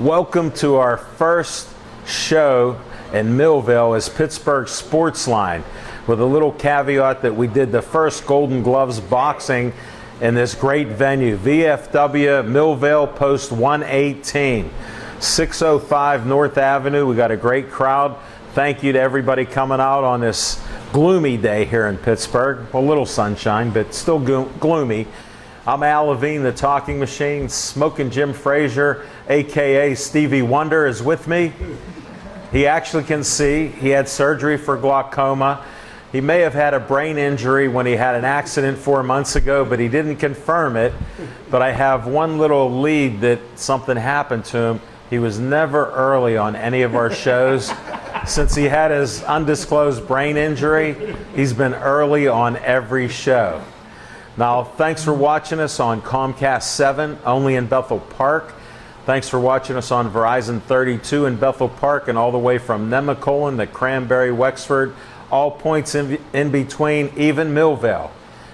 Welcome to our first show in Millvale as Pittsburgh Sportsline, with a little caveat that we did the first Golden Gloves boxing in this great venue, VFW Millvale Post 118, 605 North Avenue. We got a great crowd. Thank you to everybody coming out on this gloomy day here in Pittsburgh. A little sunshine, but still gloomy. I'm Al Levine, the Talking Machine. Smoking Jim Frazier, aka Stevie Wonder, is with me. He actually can see. He had surgery for glaucoma. He may have had a brain injury when he had an accident 4 months ago, but he didn't confirm it. But I have one little lead that something happened to him. He was never early on any of our shows. Since he had his undisclosed brain injury, he's been early on every show. Now, thanks for watching us on Comcast 7, only in Bethel Park. Thanks for watching us on Verizon 32 in Bethel Park, and all the way from Nemacolin to Cranberry, Wexford, all points in between, even Millvale.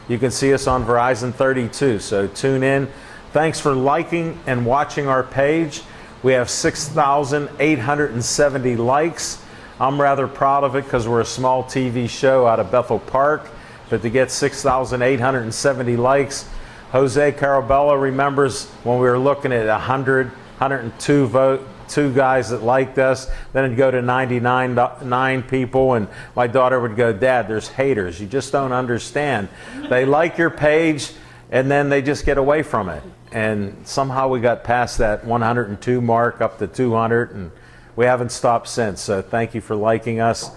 You can see us on Verizon 32, so tune in. Thanks for liking and watching our page. We have 6,870 likes. I'm rather proud of it because we're a small TV show out of Bethel Park, but to get 6,870 likes, Jose Carabello remembers when we were looking at 102 two guys that liked us, then it'd go to 99 people, and my daughter would go, "Dad, there's haters. You just don't understand. They like your page, and then they just get away from it." And somehow we got past that 102 mark up to 200, and we haven't stopped since. So thank you for liking us.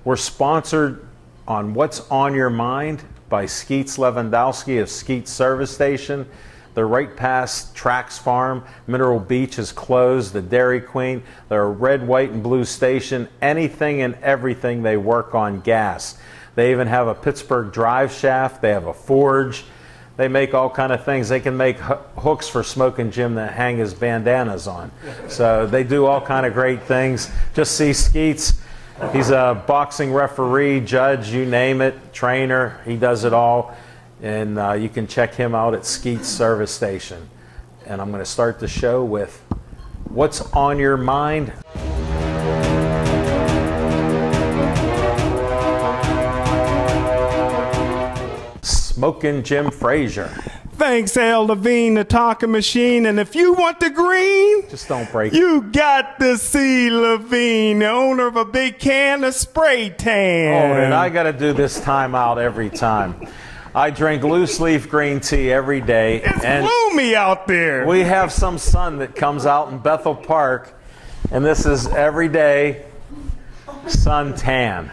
We're sponsored on What's on Your Mind by Skeets Lewandowski of Skeets Service Station. They're right past Trax Farm. Mineral Beach is closed. The Dairy Queen. They're a red, white, and blue station. Anything and everything they work on gas. They even have a Pittsburgh drive shaft. They have a forge. They make all kind of things. They can make hooks for Smoking Jim that hang his bandanas on. So they do all kind of great things. Just see Skeets. He's a boxing referee, judge, you name it, trainer. He does it all. And you can check him out at Skeets Service Station. And I'm going to start the show with What's on Your Mind? Smoking Jim Frazier. Thanks, Al Levine, the Talking Machine. And if you want the green, just don't break it. You got to see Levine, the owner of a big can of spray tan. Oh, and I got to do this timeout every time. I drink loose leaf green tea every day. It's gloomy out there. We have some sun that comes out in Bethel Park, and this is everyday sun tan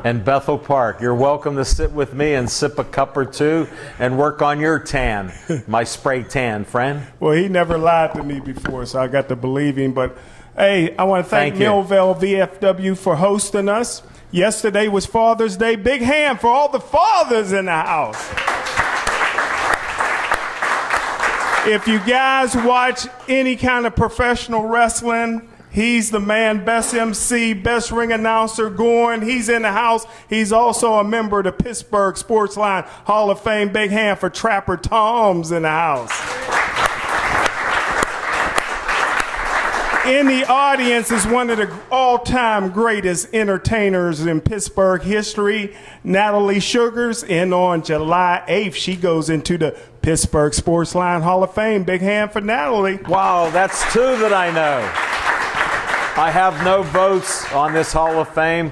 in Bethel Park. You're welcome to sit with me and sip a cup or two and work on your tan, my spray tan friend. Well, he never lied to me before, so I got to believe him. But, hey, I want to thank Millvale VFW for hosting us. Yesterday was Father's Day. Big hand for all the fathers in the house. If you guys watch any kind of professional wrestling, he's the man, best MC, best ring announcer going. He's in the house. He's also a member of the Pittsburgh Sportsline Hall of Fame. Big hand for Trapper Tom's in the house. In the audience is one of the all-time greatest entertainers in Pittsburgh history, Natalie Sugars. And on July 8th, she goes into the Pittsburgh Sportsline Hall of Fame. Big hand for Natalie. Wow, that's two that I know. I have no votes on this Hall of Fame.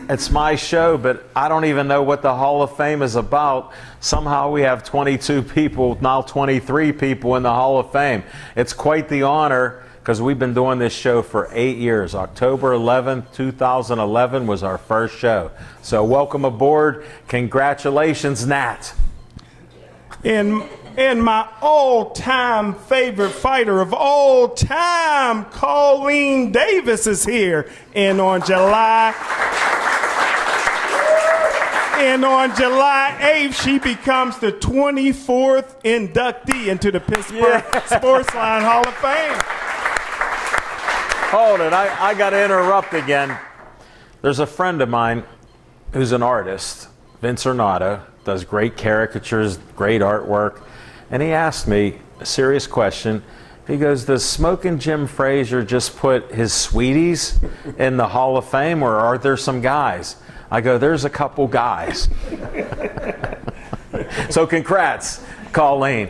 It's my show, but I don't even know what the Hall of Fame is about. Somehow we have 22 people, now 23 people in the Hall of Fame. It's quite the honor, because we've been doing this show for 8 years. October 11th, 2011 was our first show. So welcome aboard. Congratulations, Nat. And my all-time favorite fighter of all time, Colleen Davis, is here. And on July 8th, she becomes the 24th inductee into the Pittsburgh Sportsline Hall of Fame. Hold it, I got to interrupt again. There's a friend of mine who's an artist, Vince Ornato, does great caricatures, great artwork, and he asked me a serious question. He goes, does Smoking Jim Frazier just put his sweeties in the Hall of Fame, or are there some guys? I go, there's a couple guys. So congrats, Colleen.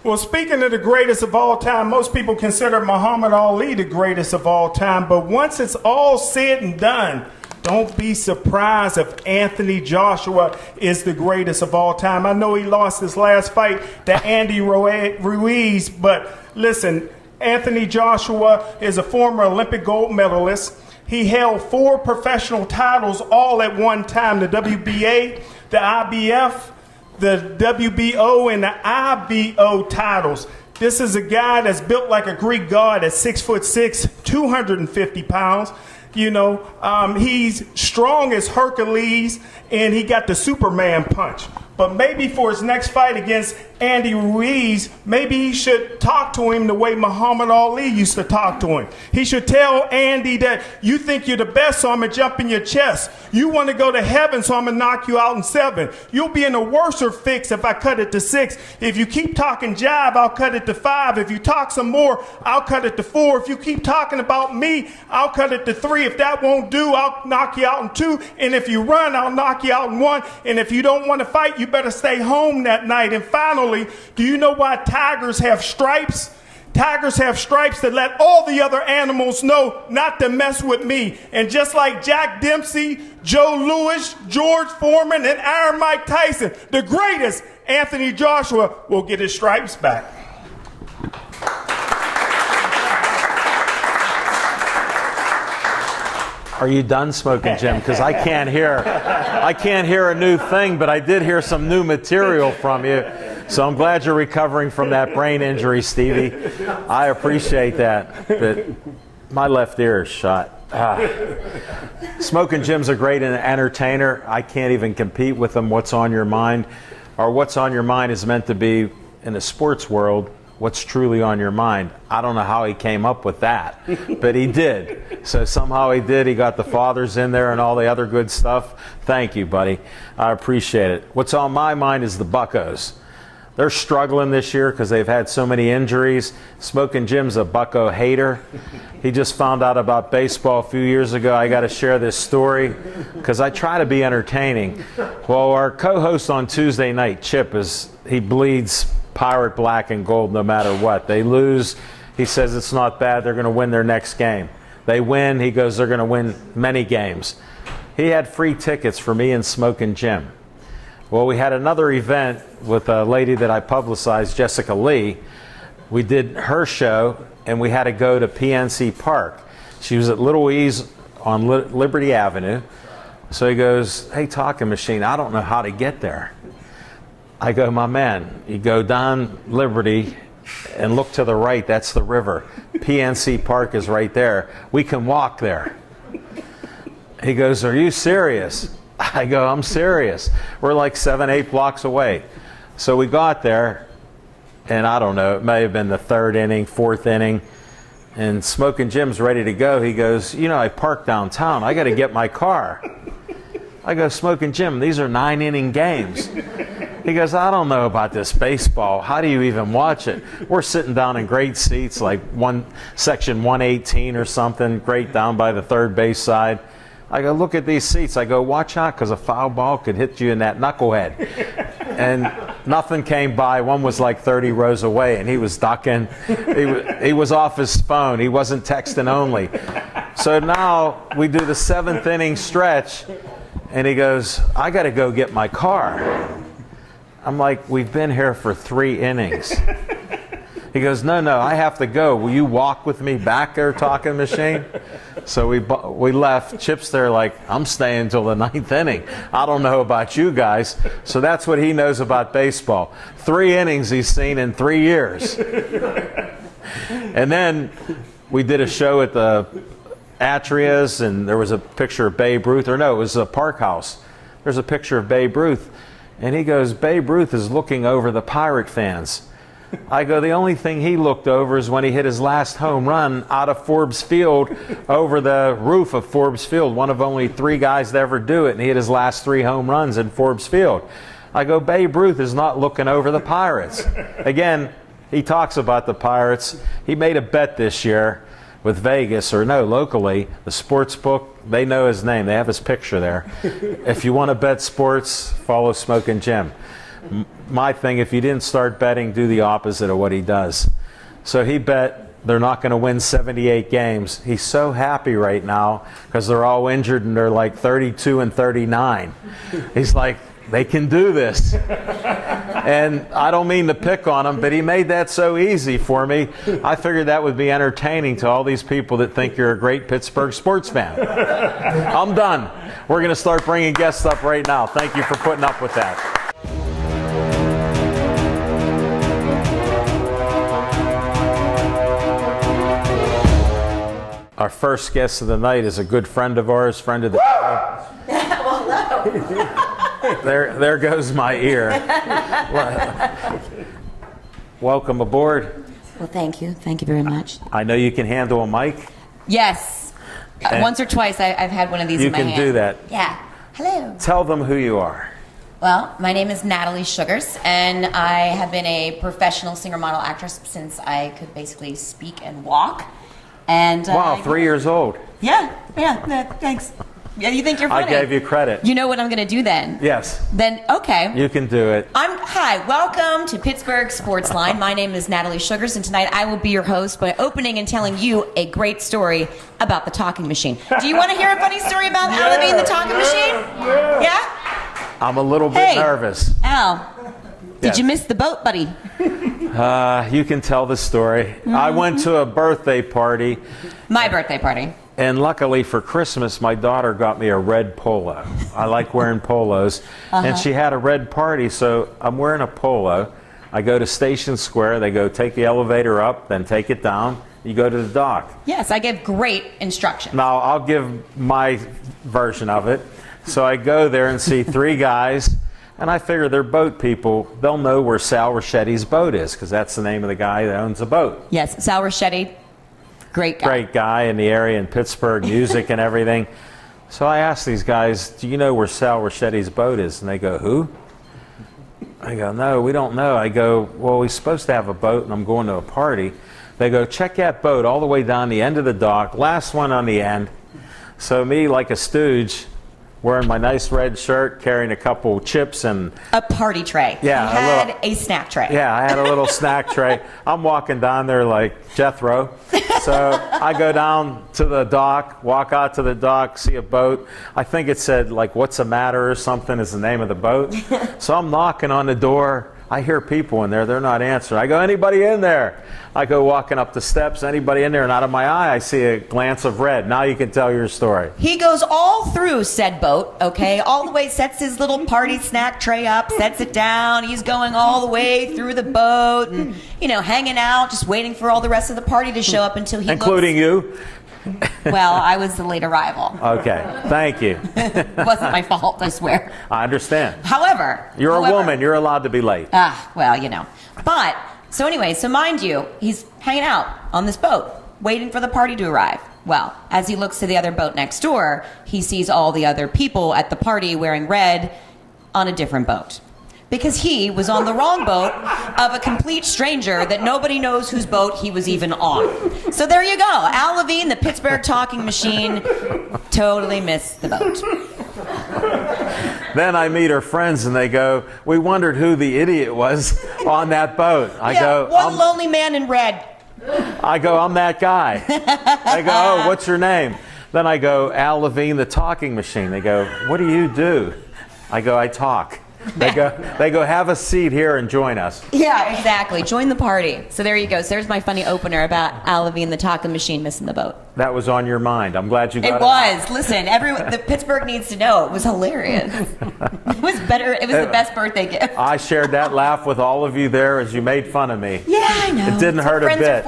Well, speaking of the greatest of all time, most people consider Muhammad Ali the greatest of all time. But once it's all said and done, don't be surprised if Anthony Joshua is the greatest of all time. I know he lost his last fight to Andy Ruiz, but listen, Anthony Joshua is a former Olympic gold medalist. He held 4 professional titles all at one time: the WBA, the IBF, the WBO, and the IBO titles. This is a guy that's built like a Greek god at 6'6", 250 pounds. You know, he's strong as Hercules, and he got the Superman punch. But maybe for his next fight against Andy Ruiz, maybe he should talk to him the way Muhammad Ali used to talk to him. He should tell Andy that you think you're the best, so I'm going to jump in your chest. You want to go to heaven, so I'm going to knock you out in 7. You'll be in a worser fix if I cut it to 6. If you keep talking jive, I'll cut it to 5. If you talk some more, I'll cut it to 4. If you keep talking about me, I'll cut it to 3. If that won't do, I'll knock you out in 2. And if you run, I'll knock you out in 1. And if you don't want to fight, you better stay home that night. And finally, do you know why tigers have stripes? Tigers have stripes that let all the other animals know not to mess with me. And just like Jack Dempsey, Joe Louis, George Foreman, and Iron Mike Tyson, the greatest, Anthony Joshua, will get his stripes back. Are you done, Smoking Jim? Because I can't hear a new thing, but I did hear some new material from you. So I'm glad you're recovering from that brain injury, Stevie. I appreciate that, but my left ear is shot. Smoking Jim's a great entertainer. I can't even compete with him. What's on your mind? Or what's on your mind is meant to be, in the sports world, what's truly on your mind. I don't know how he came up with that, but he did. So somehow he did. He got the fathers in there and all the other good stuff. Thank you, buddy. I appreciate it. What's on my mind is the Buccos. They're struggling this year because they've had so many injuries. Smoking Jim's a Bucco hater. He just found out about baseball a few years ago. I got to share this story because I try to be entertaining. Well, our co-host on Tuesday night, Chip, he bleeds Pirate black and gold no matter what. They lose, he says it's not bad, they're going to win their next game. They win, he goes, they're going to win many games. He had free tickets for me and Smoking Jim. Well, we had another event with a lady that I publicized, Jessica Lee. We did her show, and we had to go to PNC Park. She was at Little E's on Liberty Avenue. So he goes, hey, Talking Machine, I don't know how to get there. I go, my man, you go down Liberty and look to the right, that's the river. PNC Park is right there. We can walk there. He goes, are you serious? I go, I'm serious. We're like 7, 8 blocks away. So we got there, and I don't know, it may have been the 3rd inning, 4th inning, and Smoking Jim's ready to go. He goes, you know, I parked downtown. I got to get my car. I go, Smoking Jim, these are 9-inning games. He goes, I don't know about this baseball. How do you even watch it? We're sitting down in great seats, like section 118 or something, great down by the third base side. I go, look at these seats. I go, watch out, because a foul ball could hit you in that knucklehead. And nothing came by. One was like 30 rows away, and he was ducking. He was off his phone. He wasn't texting only. So now we do the 7th inning stretch, and he goes, I got to go get my car. I'm like, we've been here for 3 innings. He goes, no, I have to go. Will you walk with me back there, Talking Machine? So we left. Chip's there like, I'm staying until the 9th inning. I don't know about you guys. So that's what he knows about baseball. 3 innings he's seen in 3 years. And then we did a show at the Atrias, and there was a picture of Babe Ruth. Or no, it was a Park House. There's a picture of Babe Ruth. And he goes, Babe Ruth is looking over the Pirate fans. I go, the only thing he looked over is when he hit his last home run out of Forbes Field over the roof of Forbes Field. One of only 3 guys to ever do it, and he hit his last 3 home runs in Forbes Field. I go, Babe Ruth is not looking over the Pirates. Again, He talks about the Pirates. He made a bet this year with Vegas, or no, locally, the sports book, they know his name. They have his picture there. If you want to bet sports, follow Smokin' Jim. My thing, if you didn't start betting, do the opposite of what he does. So he bet they're not going to win 78 games. He's so happy right now because they're all injured and they're like 32 and 39. He's like, they can do this. And I don't mean to pick on him, but he made that so easy for me. I figured that would be entertaining to all these people that think you're a great Pittsburgh sports fan. I'm done. We're going to start bringing guests up right now. Thank you for putting up with that. Our first guest of the night is a good friend of ours, friend of the show. Well, hello. There goes my ear. Welcome aboard. Well, thank you. Thank you very much. I know you can handle a mic. Yes. Once or twice I've had one of these in my hand. You can do that. Yeah. Hello. Tell them who you are. Well, my name is Natalie Sugars, and I have been a professional singer-model actress since I could basically speak and walk. And wow, 3 years old. Yeah, thanks. Yeah, you think you're funny. I gave you credit. You know what I'm going to do then? Yes. Then, okay. You can do it. Hi, welcome to Pittsburgh Sportsline. My name is Natalie Sugars, and tonight I will be your host by opening and telling you a great story about the talking machine. Do you want to hear a funny story about Al Levine, the talking machine? Yeah? I'm a little bit nervous. Al, did you miss the boat, buddy? You can tell the story. Mm-hmm. I went to a birthday party. My birthday party. And luckily for Christmas, my daughter got me a red polo. I like wearing polos. And she had a red party, so I'm wearing a polo. I go to Station Square. They go, take the elevator up, then take it down. You go to the dock. Yes, I give great instructions. Now, I'll give my version of it. So I go there and see three guys. And I figure they're boat people. They'll know where Sal Richetti's boat is, because that's the name of the guy that owns the boat. Yes, Sal Richetti, great guy. Great guy in the area, in Pittsburgh, music and everything. So I asked these guys, do you know where Sal Richetti's boat is? And they go, who? I go, no, we don't know. I go, well, he's supposed to have a boat, and I'm going to a party. They go, check that boat all the way down the end of the dock, last one on the end. So me, like a stooge, wearing my nice red shirt, carrying a couple chips and a party tray. Yeah, you had a snack tray. Yeah, I had a little snack tray. I'm walking down there like Jethro. So I go down to the dock, walk out to the dock, see a boat. I think it said like "What's the matter" or something is the name of the boat. So I'm knocking on the door. I hear people in there. They're not answering. I go, anybody in there? I go walking up the steps. Anybody in there? And out of my eye, I see a glance of red. Now you can tell your story. He goes all through said boat, okay? All the way, sets his little party snack tray up, sets it down. He's going all the way through the boat and, you know, hanging out, just waiting for all the rest of the party to show up until he Including you? Well, I was the late arrival. Okay, thank you. It wasn't my fault, I swear. I understand. However, you're a woman. You're allowed to be late. Well, you know. But, so anyway, so mind you, he's hanging out on this boat, waiting for the party to arrive. Well, as he looks to the other boat next door, he sees all the other people at the party wearing red on a different boat. Because he was on the wrong boat of a complete stranger that nobody knows whose boat he was even on. So there you go. Al Levine, the Pittsburgh talking machine, totally missed the boat. Then I meet her friends and they go, we wondered who the idiot was on that boat. I go, one lonely man in red. I go, I'm that guy. They go, oh, what's your name? Then I go, Al Levine, the talking machine. They go, what do you do? I go, I talk. They go, have a seat here and join us. Yeah, exactly. Join the party. So there you go. So there's my funny opener about Al Levine, the talking machine, missing the boat. That was on your mind. I'm glad you got it. It was. Listen, the Pittsburgh needs to know. It was hilarious. It was better. It was the best birthday gift. I shared that laugh with all of you there as you made fun of me. Yeah, I know. It didn't hurt a bit.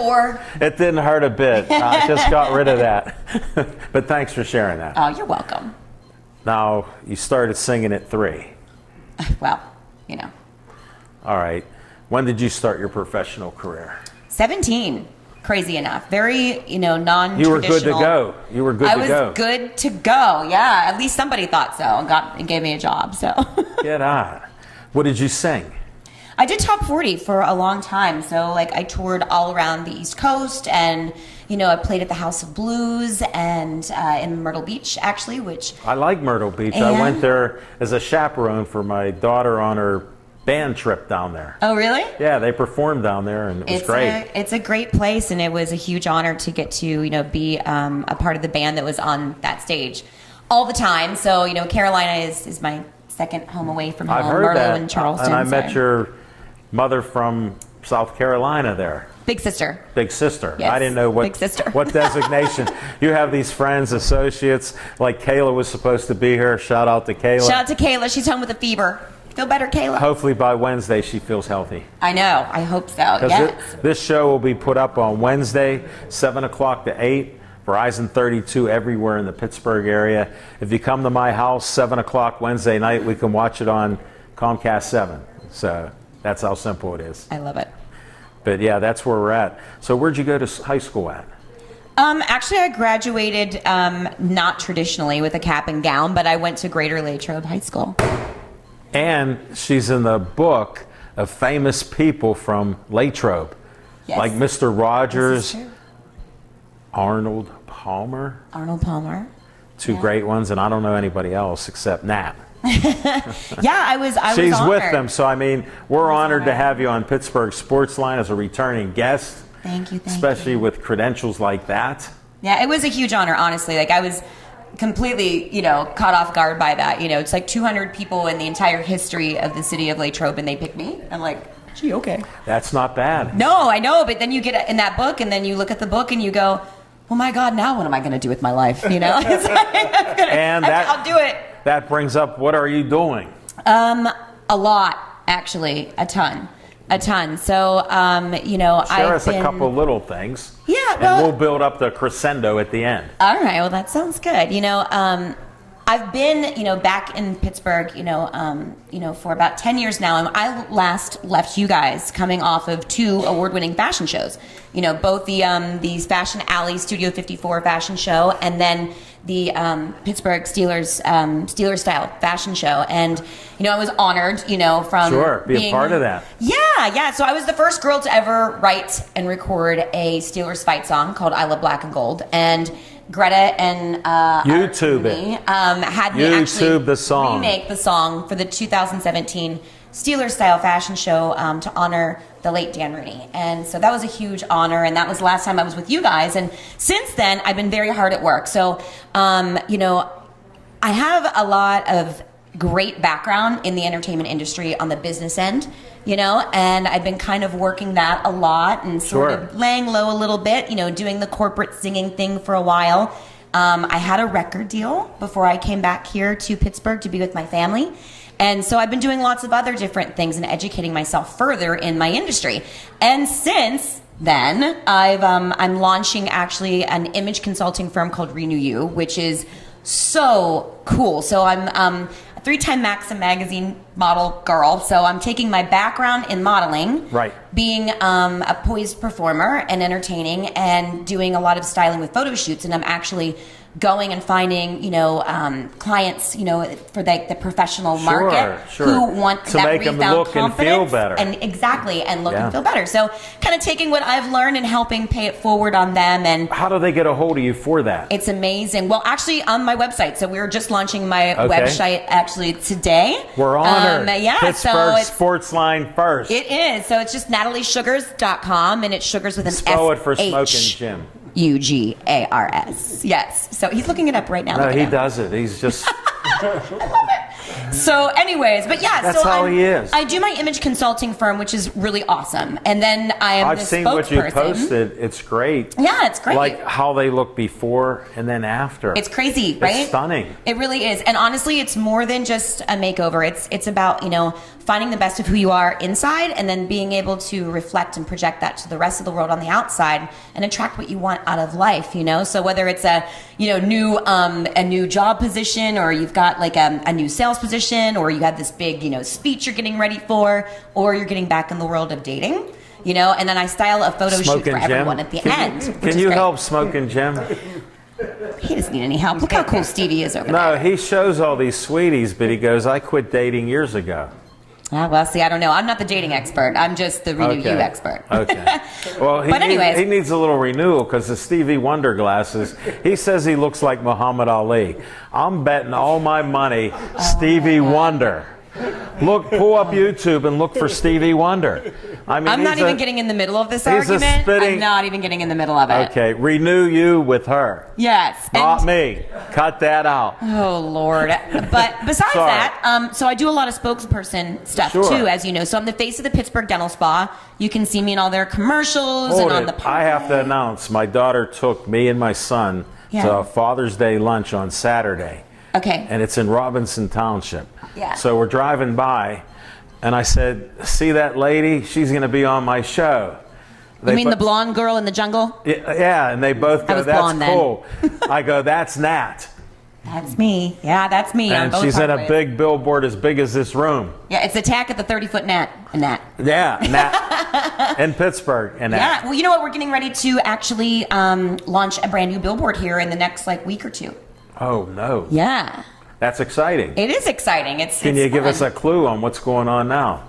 It didn't hurt a bit. I just got rid of that. But thanks for sharing that. Oh, you're welcome. Now, you started singing at 3. Well, you know. All right. When did you start your professional career? 17. Crazy enough. Very, non-traditional. You were good to go. You were good to go. I was good to go. Yeah. At least somebody thought so and gave me a job. So. Get on. What did you sing? I did top 40 for a long time. So like I toured all around the East Coast, and I played at the House of Blues and in Myrtle Beach, actually, which I like Myrtle Beach. I went there as a chaperone for my daughter on her band trip down there. Oh, really? Yeah, they performed down there, and it was great. It's a great place, and it was a huge honor to get to be a part of the band that was on that stage all the time. So Carolina is my second home away from home. I've heard Myrtle that. and Charleston. And I met your mother from South Carolina there. Big sister. Big sister. Yes, I didn't know big sister. what designation. You have these friends, associates, like Kayla was supposed to be here. Shout out to Kayla. Shout out to Kayla. She's home with a fever. Feel better, Kayla? Hopefully by Wednesday she feels healthy. I know. I hope so. Yes. This show will be put up on Wednesday, 7 o'clock to 8. Verizon 32 everywhere in the Pittsburgh area. If you come to my house 7 o'clock Wednesday night, we can watch it on Comcast 7. So that's how simple it is. I love it. But yeah, that's where we're at. So where'd you go to high school at? Actually, I graduated not traditionally with a cap and gown, but I went to Greater Latrobe High School. And she's in the book of famous people from Latrobe. Yes. Like Mr. Rogers, This is true. Arnold Palmer. Arnold Palmer. Two great ones, and I don't know anybody else except Nat. Yeah, I was She's honored. with them, so I mean, we're honored to have you on Pittsburgh Sportsline as a returning guest. Thank you. Especially with credentials like that. Yeah, it was a huge honor, honestly. Like I was completely, caught off guard by that. It's like 200 people in the entire history of the city of Latrobe, and they picked me. I'm like, gee, okay. That's not bad. No, I know, but then you get in that book, and then you look at the book, and you go, oh my God, now what am I going to do with my life? It's like, I'll do it. That brings up, what are you doing? A lot, actually, a ton. So, Share us a couple little things. Yeah, well, and we'll build up the crescendo at the end. All right, well, that sounds good. I've been, back in Pittsburgh, for about 10 years now. And I last left you guys coming off of 2 award-winning fashion shows. Both the Fashion Alley Studio 54 fashion show, and then the Pittsburgh Steelers style fashion show. And, I was honored, from being a part of that. Yeah. So I was the first girl to ever write and record a Steelers fight song called I Love Black and Gold. And Greta and YouTube it. Had me YouTube the song. Remake the song for the 2017 Steelers style fashion show to honor the late Dan Rooney. And so that was a huge honor, and that was the last time I was with you guys. And since then, I've been very hard at work. So, I have a lot of great background in the entertainment industry on the business end, and I've been kind of working that a lot and sort of laying low a little bit, doing the corporate singing thing for a while. I had a record deal before I came back here to Pittsburgh to be with my family. And so I've been doing lots of other different things and educating myself further in my industry. And since then, I'm launching actually an image consulting firm called Renew You, which is so cool. So I'm a 3-time Maxim magazine model girl. So I'm taking my background in modeling, being a poised performer and entertaining, and doing a lot of styling with photo shoots. And I'm actually going and finding, clients, for the professional market who want to that make them look and feel better. And look and feel better. So kind of taking what I've learned and helping pay it forward on them. And how do they get a hold of you for that? It's amazing. Well, actually on my website. So we were just launching my website actually today. We're honored. Pittsburgh Sportsline first. It is. So it's just nataliesugars.com, and it's sugars with an S. Spell it for Smoking Jim. Ugars. Yes. So he's looking it up right now. No, he does it. He's just... I love it. So anyways, but yeah. That's how he is. I do my image consulting firm, which is really awesome. And then I am I've the seen what you spokesperson. posted. It's great. Yeah, it's great. Like how they look before and then after. It's crazy, right? It's stunning. It really is. And honestly, it's more than just a makeover. It's about, finding the best of who you are inside, and then being able to reflect and project that to the rest of the world on the outside and attract what you want out of life, So whether it's a new job position, or you've got like a new sales position, or you have this big, speech you're getting ready for, or you're getting back in the world of dating, and then I style a photo shoot for everyone at the end. Can you help Smoking Jim? He doesn't need any help. Look how cool Stevie is over there. No, he shows all these sweeties, but he goes, I quit dating years ago. Well, see, I don't know. I'm not the dating expert. I'm just the Renew You expert. Okay. Well, But anyways. he needs a little renewal because the Stevie Wonder glasses, he says he looks like Muhammad Ali. I'm betting all my money Stevie Wonder. Look, pull up YouTube and look for Stevie Wonder. I mean, I'm not even getting in the middle of this argument. I'm not even getting in the middle of it. Okay, Renew You with her. Yes. Not me. Cut that out. Oh, Lord. But besides that, so I do a lot of spokesperson stuff, too, as you know. So I'm the face of the Pittsburgh Dental Spa. You can see me in all their commercials and on the podcast. I have to announce, my daughter took me and my son to a Father's Day lunch on Saturday. Okay. And it's in Robinson Township. Yeah. So we're driving by, and I said, see that lady? She's going to be on my show. You mean the blonde girl in the jungle? Yeah, and they both go, that's cool. I go, that's Nat. That's me. Yeah, that's me. And she's in a big billboard as big as this room. Yeah, it's Attack at the 30-Foot Nat. Yeah, Nat. In Pittsburgh. And Nat. Yeah, well, you know what? We're getting ready to actually launch a brand new billboard here in the next week or two. Oh, no. Yeah. That's exciting. It is exciting. Can you give us a clue on what's going on now?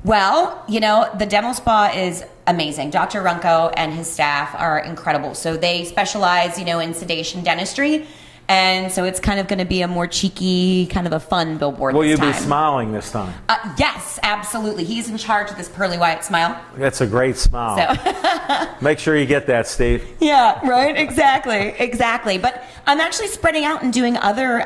Well, the dental spa is amazing. Dr. Runko and his staff are incredible. So they specialize, in sedation dentistry. And so it's kind of going to be a more cheeky, kind of a fun billboard Will this time. Will you be smiling this time? Yes, absolutely. He's in charge of this pearly white smile. That's a great smile. So. Make sure you get that, Steve. Yeah, right? Exactly. But I'm actually spreading out and doing other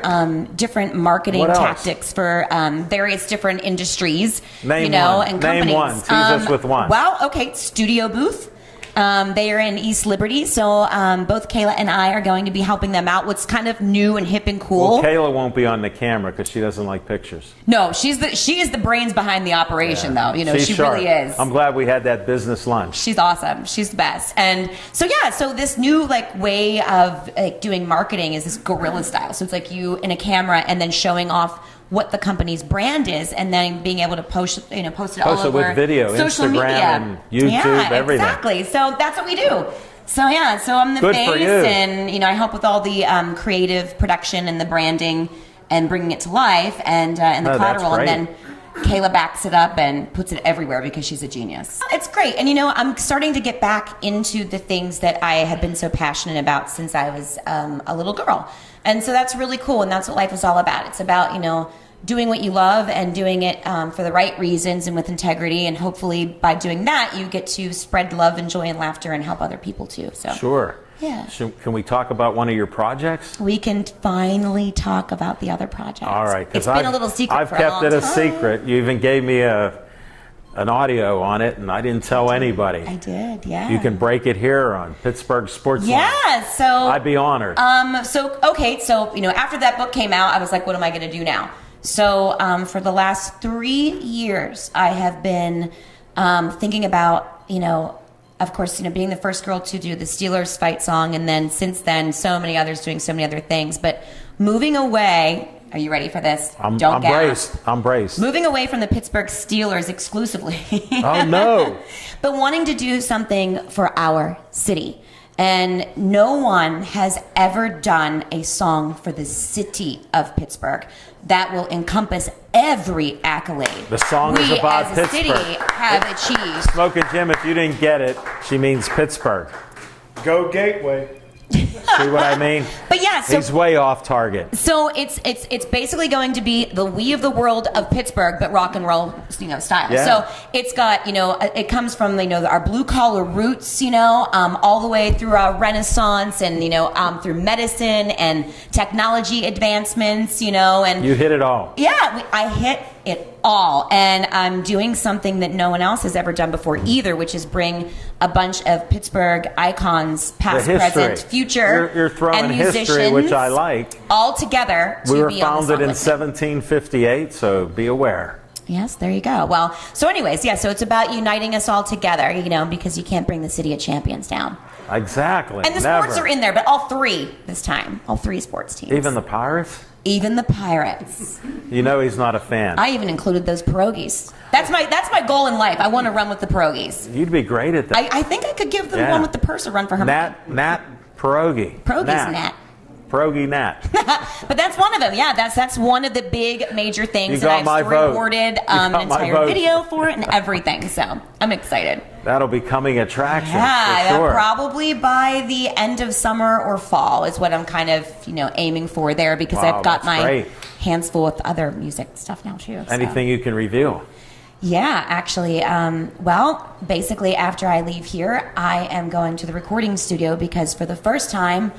different marketing tactics for various different industries. Name one. And companies. Name one. Tease us with one. Well, okay, Studio Booth. They are in East Liberty, so both Kayla and I are going to be helping them out. What's kind of new and hip and cool. Well, Kayla won't be on the camera because she doesn't like pictures. No, she is the brains behind the operation, though. She really is. I'm glad we had that business lunch. She's awesome. She's the best. And so so this new way of doing marketing is this guerrilla style. So it's you in a camera and then showing off what the company's brand is, and then being able to post it all over with video, social Instagram, media, and YouTube, everything. Exactly. So that's what we do. So I'm the face, and I help with all the creative production and the branding and bringing it to life, and the collateral, and then Kayla backs it up and puts it everywhere because she's a genius. It's great, and I'm starting to get back into the things that I have been so passionate about since I was a little girl. And so that's really cool, and that's what life is all about. It's about, doing what you love and doing it for the right reasons and with integrity, and hopefully by doing that, you get to spread love and joy and laughter and help other people too. So Sure. Yeah. Can we talk about one of your projects? We can finally talk about the other projects. All right. It's been a little secret I've for a long kept it a time. secret. You even gave me an audio on it, and I didn't tell anybody. I did, yeah. You can break it here on Pittsburgh Sportsline. Yeah, so I'd be honored. So after that book came out, I was like, what am I going to do now? So for the last 3 years, I have been thinking about, of course, being the first girl to do the Steelers fight song, and then since then, so many others doing so many other things. But moving away. Are you ready for this? I'm braced. I'm braced. Moving away from the Pittsburgh Steelers exclusively. Oh, no. But wanting to do something for our city. And no one has ever done a song for the city of Pittsburgh that will encompass every accolade The song is about we as a Pittsburgh. city have achieved. Smoking Jim, if you didn't get it, she means Pittsburgh. Go Gateway. See what I mean? But yeah, so he's way off target. So it's basically going to be the We of the World of Pittsburgh, but rock and roll, style. Yeah. So it's got, it comes from, our blue collar roots, all the way through our Renaissance and, through medicine and technology advancements, and You hit it all. yeah, I hit it all, and I'm doing something that no one else has ever done before either, which is bring a bunch of Pittsburgh icons, past, The history. present, future, You're throwing and history, musicians, which I like. all together to We were be on the founded song in with me. 1758, so be aware. Yes, there you go. Well, so anyways, so it's about uniting us all together, because you can't bring the city of champions down. Exactly. And the sports are in there, but all three this time. All three sports teams. Even the Pirates? Even the Pirates. He's not a fan. I even included those pierogies. That's my goal in life. I want to run with the pierogies. You'd be great at that. I think I could give the one with the purse a run for her money. Nat pierogi. Pierogies, Nat. Pierogi Nat. But that's one of them. Yeah, that's one of the big major things. You got and my I've vote. storyboarded an entire video for it and everything. So I'm excited. That'll be coming attraction. Yeah, for sure. probably by the end of summer or fall is what I'm kind of aiming for there, because Wow, I've got that's my great. hands full with other music stuff now too. So. Anything you can reveal? Yeah, actually. Well, basically, after I leave here, I am going to the recording studio because for the first time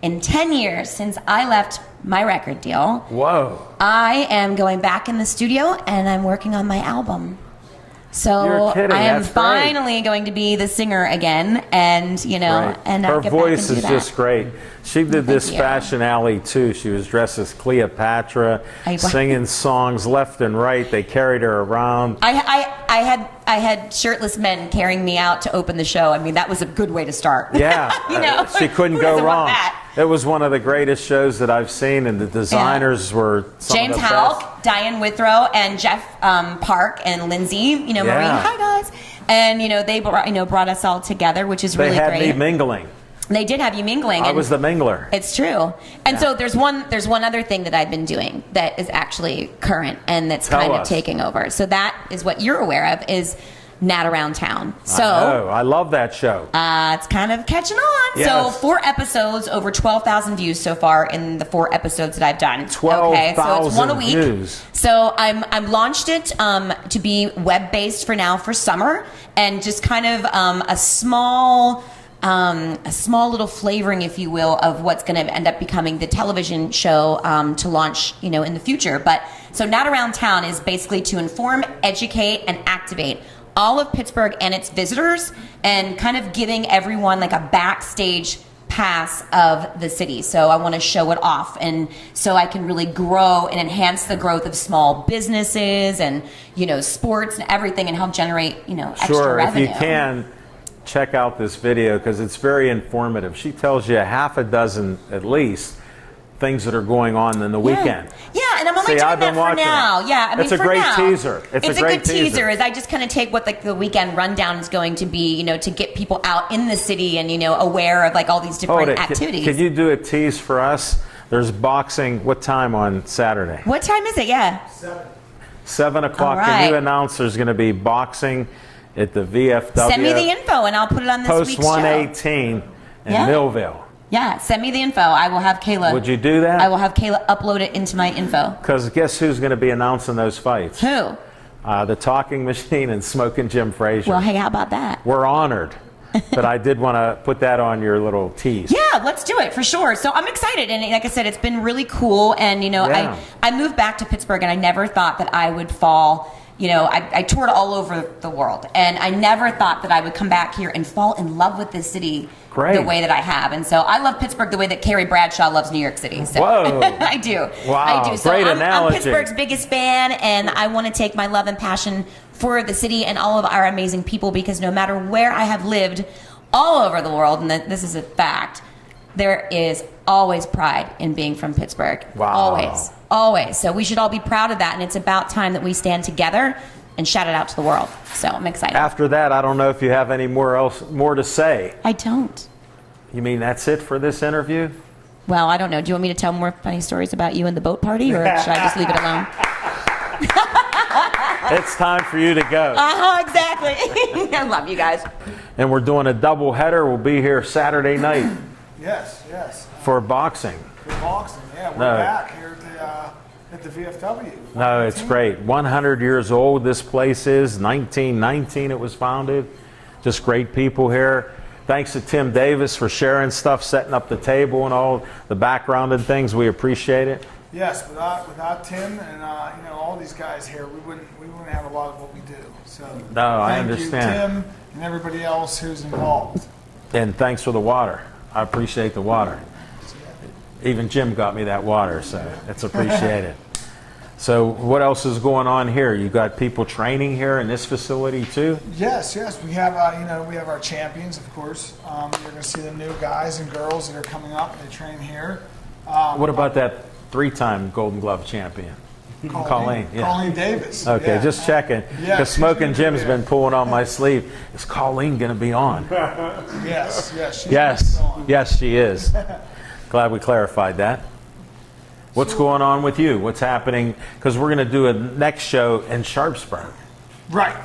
in 10 years since I left my record deal, Whoa. I am going back in the studio and I'm working on my album. So You're kidding. I am That's great. finally going to be the singer again, and Right. and her get voice back and do is that. just great. She did this you. Fashion Alley too. She was dressed as Cleopatra, singing songs left and right. They carried her around. I had shirtless men carrying me out to open the show. I mean, that was a good way to start. Yeah, she couldn't who go doesn't want wrong. that? It was one of the greatest shows that I've seen, and the designers were some James of the Houck, best. Diane Withrow, and Jeff Park, and Lindsay, Marie. Hi guys, and they brought us all together, which is They really had great. me mingling. They did have you mingling. I and was the mingler. It's true. And so there's one other thing that I've been doing that is actually current and that's Tell kind of us. taking over. So that is what you're aware of, is Nat Around Town. So I love that show. it's kind of catching on. Yes. So 4 episodes, over 12,000 views so far in the 4 episodes that I've done. 12,000 so it's one a week. views. So I'm launched it to be web-based for now for summer, and just kind of a small little flavoring, if you will, of what's going to end up becoming the television show to launch, in the future. But so Not Around Town is basically to inform, educate, and activate all of Pittsburgh and its visitors, and kind of giving everyone like a backstage pass of the city. So I want to show it off, and so I can really grow and enhance the growth of small businesses and sports and everything, and help generate extra Sure, revenue. if you can, check out this video because it's very informative. She tells you half a dozen at least things that are going on in the weekend. Yeah, and I'm only See, doing I've that been for watching now. it. Yeah, I mean, It's a for great now. teaser. It's a a great good teaser. teaser. Is I just kind of take what the weekend rundown is going to be, to get people out in the city and aware of like all these different activities. Can you do a tease for us? There's boxing. What time on Saturday? What time is it? Yeah. 7 o'clock. All Can you right. announce there's going to be boxing at the VFW? Send me the info and I'll put it on this Post week's show. 118 in Yeah. Millvale. Yeah, send me the info. I will have Kayla. Would you do that? I will have Kayla upload it into my info. Because guess who's going to be announcing those fights? Who? The Talking Machine and Smoking Jim Frazier. Well, hey, how about that? We're honored. But I did want to put that on your little tease. Yeah, let's do it for sure. So I'm excited, and like I said, it's been really cool. And Yeah. I moved back to Pittsburgh, and I never thought that I would fall. I toured all over the world, and I never thought that I would come back here and fall in love with this city Great. the way that I have. And so I love Pittsburgh the way that Carrie Bradshaw loves New York City. So Whoa. I do. Wow, I do. So great I'm analogy. Pittsburgh's biggest fan, and I want to take my love and passion for the city and all of our amazing people, because no matter where I have lived all over the world, and this is a fact, there is always pride in being from Pittsburgh. Wow. Always. Always. So we should all be proud of that, and it's about time that we stand together and shout it out to the world. So I'm excited. After that, I don't know if you have any more to say. I don't. You mean that's it for this interview? Well, I don't know. Do you want me to tell more funny stories about you and the boat party, or should I just leave it alone? It's time for you to go. Exactly. I love you guys. And we're doing a double header. We'll be here Saturday night Yes. for boxing. Good boxing. Yeah, we're No. back here at the VFW. No, it's great. 100 years old this place is. 1919 it was founded. Just great people here. Thanks to Tim Davis for sharing stuff, setting up the table and all the background and things. We appreciate it. Yes, without Tim and all these guys here, we wouldn't have a lot of what we do. So No, I thank understand. you, Tim, and everybody else who's involved. And thanks for the water. I appreciate the water. Even Jim got me that water, so it's appreciated. So what else is going on here? You got people training here in this facility too? Yes, we have we have our champions, of course. You're going to see the new guys and girls that are coming up. They train here. What about that 3-time Golden Glove champion? Colleen. Yeah. Colleen Davis. Okay, Yeah. just checking. Yeah, Because she's Smoking gonna be Jim's there. been pulling on my sleeve. Is Colleen going to be on? Yes. She's Yes, on. yes, she is. Glad we clarified that. What's going on with you? What's happening? Because we're going to do a next show in Sharpsburg. Right?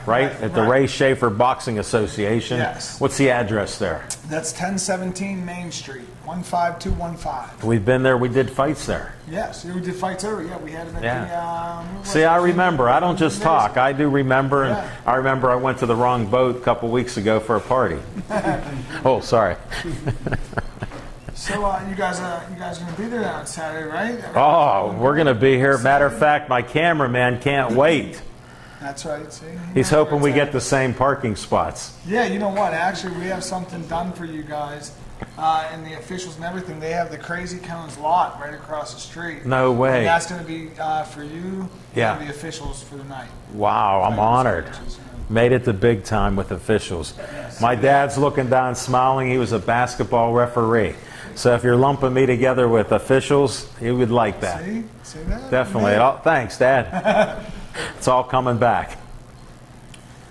At the Ray Schaefer Boxing Association. Yes. What's the address there? That's 1017 Main Street, 15215. We've been there. We did fights there. Yes, we did fights over. Yeah, we had it at the... See, I remember. I don't just talk. I do remember. And Yeah. I remember I went to the wrong boat a couple weeks ago for a party. Oh, sorry. So you guys are going to be there on Saturday, right? Oh, we're going to be here. Matter of fact, my cameraman can't wait. That's right. See, He's hoping we get the same parking spots. Yeah, you know what? Actually, we have something done for you guys, and the officials and everything. They have the Crazy Cones lot right across the street. No way. And that's going to be for you Yeah. and the officials for the night. Wow, I'm honored. Made it to big time with officials. My dad's looking down smiling. He was a basketball referee. So if you're lumping me together with officials, he would like that. See that? Definitely. Yeah. Oh, thanks, Dad. It's all coming back.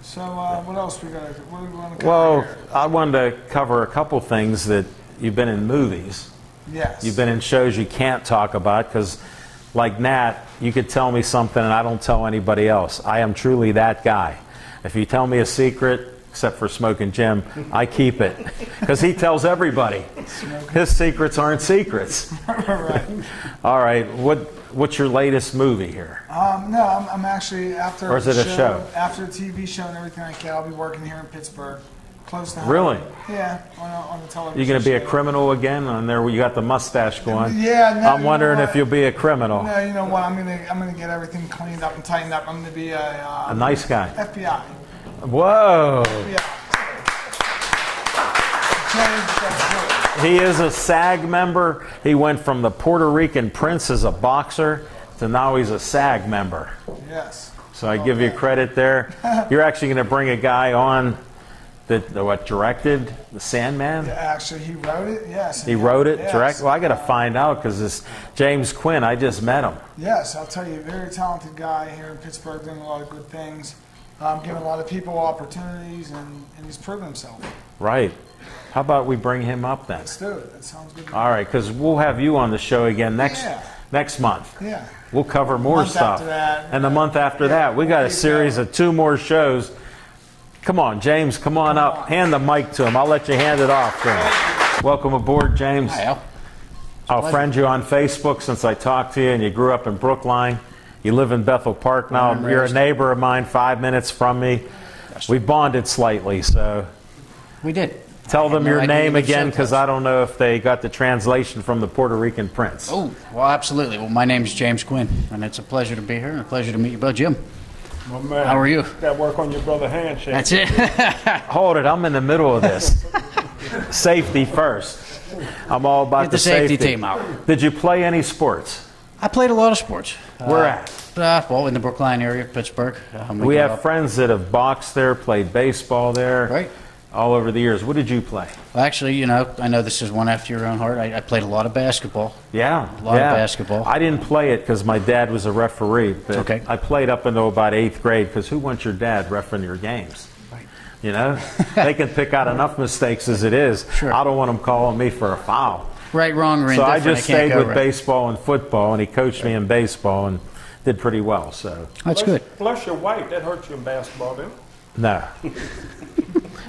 So what else we got? What do we want to cover Well, here? I wanted to cover a couple things that you've been in movies. Yes. You've been in shows you can't talk about because, like Nat, you could tell me something and I don't tell anybody else. I am truly that guy. If you tell me a secret, except for Smoking Jim, I keep it because he tells everybody. His secrets aren't secrets. Right. All right, what's your latest movie here? No, I'm actually after. Or is it a show? After the TV show and everything like that, I'll be working here in Pittsburgh, close to home. Really? Yeah, on the television. You going to be a show. criminal again? On there, you got the mustache going. Yeah, no, I'm wondering if you'll be a criminal. No, you know what? I'm gonna get everything cleaned up and tightened up. I'm gonna be A nice guy. FBI. Whoa. Yeah. That's He is a SAG member. He went from the Puerto Rican Prince as a boxer to now he's a SAG member. good. Yes. So I give you credit there. You're actually going to bring a guy on that directed The Sandman? Actually, he wrote it. Yes. He wrote it, yes. direct? Well, I got to find out because this James Quinn, I just met him. Yes, I'll tell you, very talented guy here in Pittsburgh, doing a lot of good things, giving a lot of people opportunities, and he's proven himself. Right. How about we bring him up then? Let's do it. That sounds good. All right, because we'll have you on the show again next month. Yeah. We'll cover more Month stuff. after that. And the month after that, we got a keep series going. of 2 more shows. Come on, James, come on up. Hand the mic to him. I'll let you hand it off to him. Welcome aboard, James. Hi, Al. I'll friend you on Facebook since I talked to you and you grew up in Brookline. You live in Bethel Park now. Born and You're a raised. neighbor of mine, 5 minutes from me. We bonded slightly, so We did. tell them your name again again because I don't know if they got the translation from the Puerto Rican Prince. Oh, well, absolutely. Well, my name is James Quinn, and it's a pleasure to be here and a pleasure to meet you, Bro Jim. My man, How are you? Got work on your brother handshake. That's it. Hold it, I'm in the middle of this. Safety first. I'm all about Get the safety team out. Did you play any sports? I played a lot of sports. Where at? Well, in the Brookline area, Pittsburgh. We grew have up- friends that have boxed there, played baseball there. Right. All over the years. What did you play? Well, actually, you know, I know this is one after your own heart. I played a lot of basketball. Yeah. A lot of basketball. I didn't play it because my dad was a referee. But Okay. I played up until about 8th grade because who wants your dad refereeing your games? Right. You know? They can pick out enough mistakes as it is. Sure. I don't want them calling me for a foul. Right, wrong, or So I indifferent. just can't stayed go with right. baseball and football, and he coached me in baseball and did pretty well. So That's good. Plus you're white. That hurts you in basketball, didn't it? no.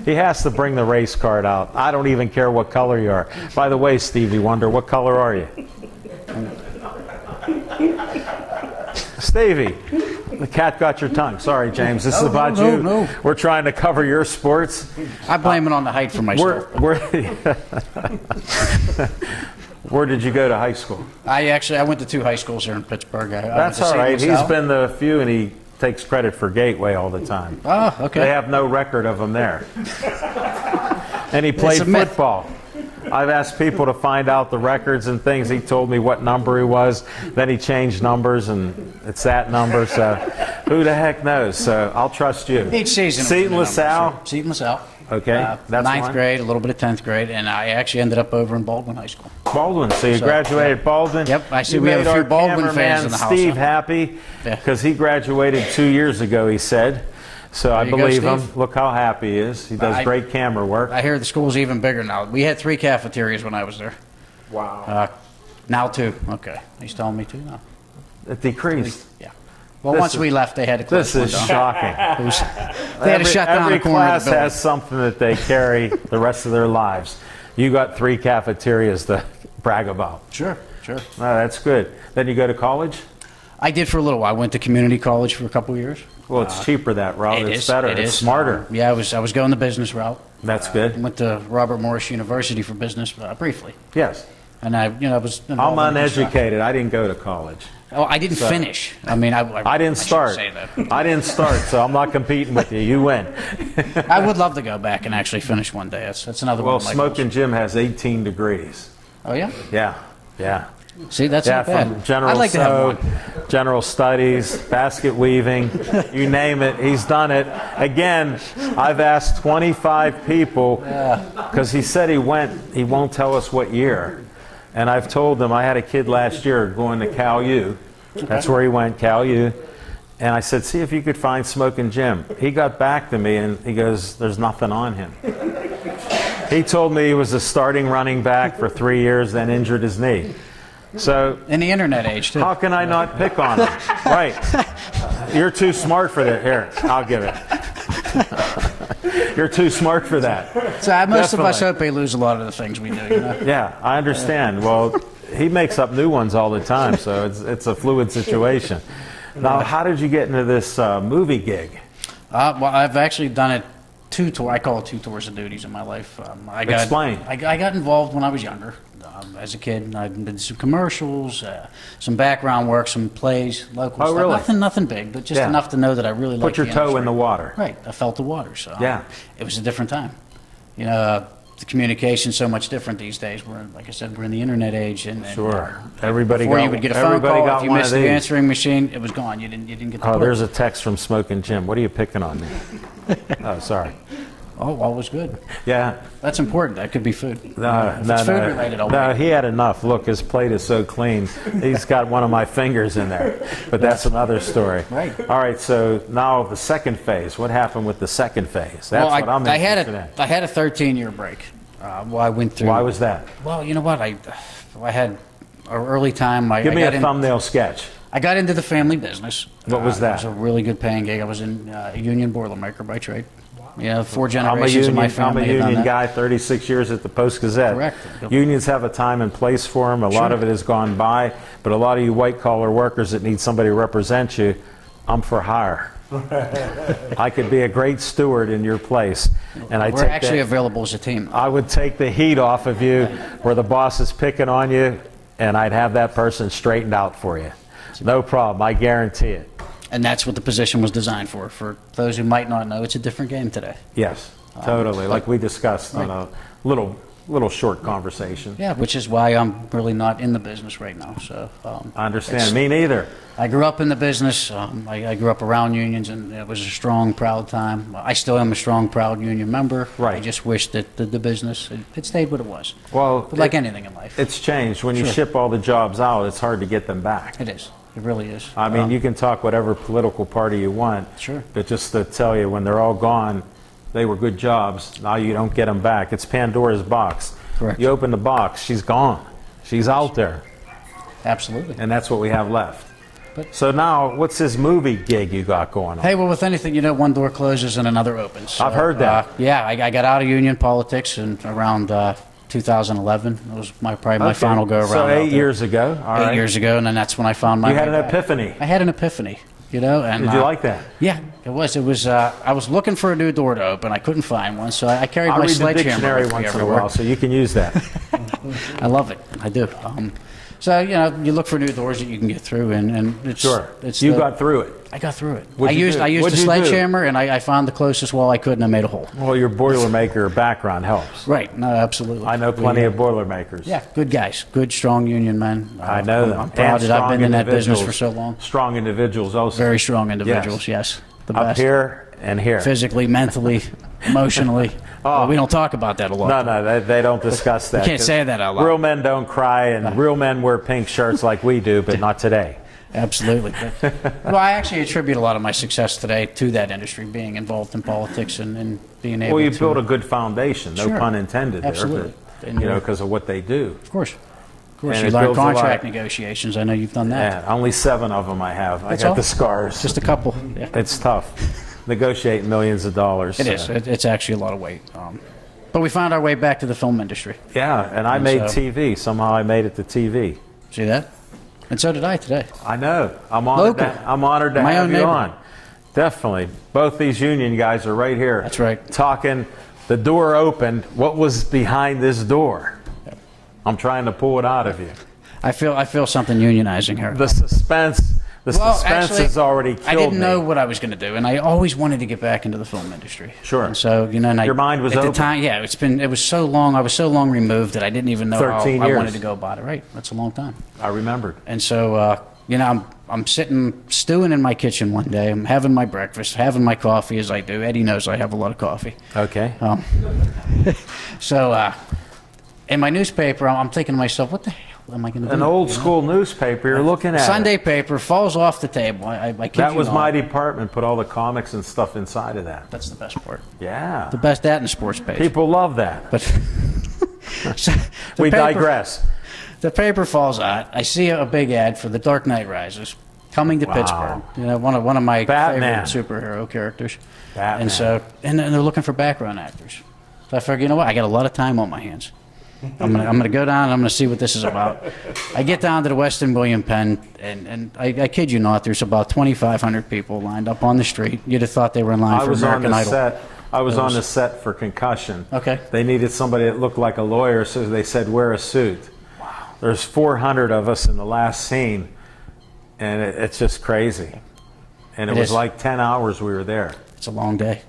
He has to bring the race card out. I don't even care what color you are. By the way, Stevie Wonder, what color are you? Stevie, the cat got your tongue. Sorry, James. This is about no, you. no. We're trying to cover your sports. I blame it on the height for myself. Where did you go to high school? I went to 2 high schools here in Pittsburgh. That's all right. He's been to a few, and he takes credit for Gateway all the time. Oh, okay. They have no record of him there. And he played a myth. football. I've asked people to find out the records and things. He told me what number he was. Then he changed numbers, and it's that number. So who the heck knows? So I'll trust you. Each season. Seton LaSalle. Seton LaSalle. Okay, that's ninth one. grade, a little bit of 10th grade, and I actually ended up over in Baldwin High School. Baldwin. So you graduated Baldwin. Yep, I see You we have made a few our Baldwin fans cameraman in the house, Steve huh? happy Yeah. because he graduated 2 years ago. He said. So I you go, believe him. Steve. Look how happy he is. He does great camera work. I hear the school's even bigger now. We had 3 cafeterias when I was there. Wow. Now 2. Okay. He's telling me 2 now. It decreased. Yeah. Well, This once is- we left, they had to close This is one down. shocking. It was, they had to shut down Every the corner of class the building. has something that they carry the rest of their lives. You got 3 cafeterias to brag about. Sure. No, that's good. Then you go to college? I did for a little while. I went to community college for a couple of years. Well, it's cheaper that route. It's better. It It's is. smarter. Yeah, I was going the business route. That's good. Went to Robert Morris University for business briefly, Yes. and I was. I'm involved in construction. uneducated. I didn't go to college. Oh, I didn't finish. I mean, I didn't shouldn't start. say that. I didn't start, so I'm not competing with you. You win. I would love to go back and actually finish one day. That's another Well, one of my Smoking goals. Jim has 18 degrees. Oh yeah. Yeah. See, that's Yeah, not bad. from general I'd like to have sew, one. general studies, basket weaving, you name it, he's done it. Again, I've asked 25 people because he said he won't tell us what year. And I've told him I had a kid last year going to Cal U. That's where he went, Cal U. And I said, see if you could find Smoking Jim. He got back to me and he goes, there's nothing on him. He told me he was a starting running back for 3 years, then injured his knee. So In the internet age too. how can I not pick on him? Right. You're too smart for that. Here, I'll give it. You're too smart for that. So most of us Definitely. hope they lose a lot of the things we do. You know? Yeah, I understand. Well, he makes up new ones all the time, so it's a fluid situation. Now, how did you get into this movie gig? Well, I've actually done it 2 tours. I call it 2 tours of duties in my life. Explain. I got involved when I was younger. As a kid, I did some commercials, some background work, some plays, local Oh, stuff. really? Nothing big, but just Yeah. enough to know that I really liked Put your the toe in industry. the water. Right, I felt the water. So Yeah. it was a different time. You know, the communication's so much different these days. Like I said, we're in the internet age, and Sure. Everybody before got, you would get a phone everybody call, got if you one missed of the these. answering machine, it was gone. You didn't get the. Oh, clue. there's a text from Smoking Jim. What are you picking on me? Oh, sorry. Oh, all was good. Yeah. That's important. That could be food. No, If no, it's food no. related, I'll No, wait. he had enough. Look, his plate is so clean. He's got one of my fingers in there. But that's another story. Right. All right, so now the second phase. What happened with the second phase? That's Well, what I'm I had interested in. I had a 13-year break. Well, I went through. Why was that? Well, you know what? I had an early time. Give me got a thumbnail sketch. I got into the family business. What was that? It was a really good paying gig. I was in a union Boilermaker by trade. Yeah, 4 I'm a generations of my family. I'm a had done union that. guy, 36 years at the Post-Gazette. Correct. Unions have a time and place for them. A lot Sure. of it has gone by, but a lot of you white-collar workers that need somebody to represent you, I'm for hire. I could be a great steward in your place, and We're actually available as a team. I would take the heat off of you where the boss is picking on you, and I'd have that person straightened out for you. No problem. I guarantee it. And that's what the position was designed for. For those who might not know, it's a different game today. Yes, totally. Like we discussed on a little short conversation. Yeah, which is why I'm really not in the business right now. So I understand. Me neither. I grew up in the business. I grew up around unions, and it was a strong, proud time. I still am a strong, proud union member. Right. I just wish that the business it stayed what it was. Well, But like anything in life, it's changed. When you Sure. ship all the jobs out, it's hard to get them back. it is. It really is. I mean, you can talk whatever political party you want. Sure. But just to tell you, when they're all gone, they were good jobs. Now you don't get them back. It's Pandora's box. Correct. You open the box, she's gone. She's out there. Absolutely. And that's what we have left. But- So now, what's this movie gig you got going on? Hey, well, with anything, one door closes and another opens. So, I've heard that. Yeah, I got out of union politics in around 2011. It was probably my Okay. final go around. So out 8 there. years ago. All 8 right. years ago, and then that's when I found my You had way an back. epiphany. I had an epiphany, and Did you like that? Yeah, it was. It was. I was looking for a new door to open. I couldn't find one, so I carried I my read the sledgehammer dictionary with me once in a everywhere. while, so you can use that. I love it. I do. So you look for new doors that you can get through, and it's Sure. It's You got through it. I got through it. What'd you do? I used What'd a you do? sledgehammer, and I found the closest wall I could, and I made a hole. Well, your Boilermaker background helps. Right. No, absolutely. I know plenty of Boilermakers. Yeah, good guys, good, strong union men. I know them. I'm proud And that I've been in that business individuals. for so long. Strong individuals also. Very strong individuals. Yes, the Up best. here and here. Physically, mentally, emotionally. Well, we don't talk about that a lot. No, they don't discuss that. can't say that out loud. Real men don't cry, and real men wear pink shirts like we do, but not today. Absolutely. Well, I actually attribute a lot of my success today to that industry, being involved in politics and being able Well, you to... built a good foundation, no Sure. pun intended there, Absolutely. but, because of what they do. Of course. course, And you it learn builds a lot. contract negotiations. I know you've done that. Yeah, only 7 of them I have. That's I got all? the scars. Just a couple. Yeah. It's tough. Negotiating millions of dollars. It is. It's actually a lot of weight. But we found our way back to the film industry. Yeah, and I And made so- TV. Somehow I made it to TV. See that? And so did I today. I know. I'm honored. Local. I'm honored to My have own you neighbor. on. Definitely. Both these union guys are right here. That's right. Talking. The door opened. What was behind this door? I'm trying to pull it out of you. I feel something unionizing here. The suspense. The suspense actually, has already killed I didn't me. know what I was going to do, and I always wanted to get back into the film industry. Sure. And so, and Your mind was at open. the time. Yeah, it was so long. I was so long removed that I didn't even know how 13 I years. wanted to go about it. Right. That's a long time. I remembered. And so, I'm sitting stewing in my kitchen one day. I'm having my breakfast, having my coffee as I do. Eddie knows I have a lot of coffee. Okay. So, in my newspaper, I'm thinking to myself, what the hell am I going to do? An old school newspaper. You're looking at Sunday it. paper falls off the table. I kid That you was not. my department. Put all the comics and stuff inside of that. That's the best part. Yeah. The best that and the sports page. People love that. But so the We paper- digress. The paper falls out. I see a big ad for The Dark Knight Rises coming to Wow. Pittsburgh. One of my Batman. favorite superhero characters. Batman. And they're looking for background actors. So I figured, you know what? I got a lot of time on my hands. I'm gonna go down and I'm gonna see what this is about. I get down to the Weston William Penn, and I kid you not, there's about 2,500 people lined up on the street. You'd have thought they were in line I for was on American the Idol. set. I was on the set for Concussion. Okay. They needed somebody that looked like a lawyer, so they said wear a suit. Wow. There's 400 of us in the last scene, and it's just crazy. And it It was is. like 10 hours we were there. It's a long day.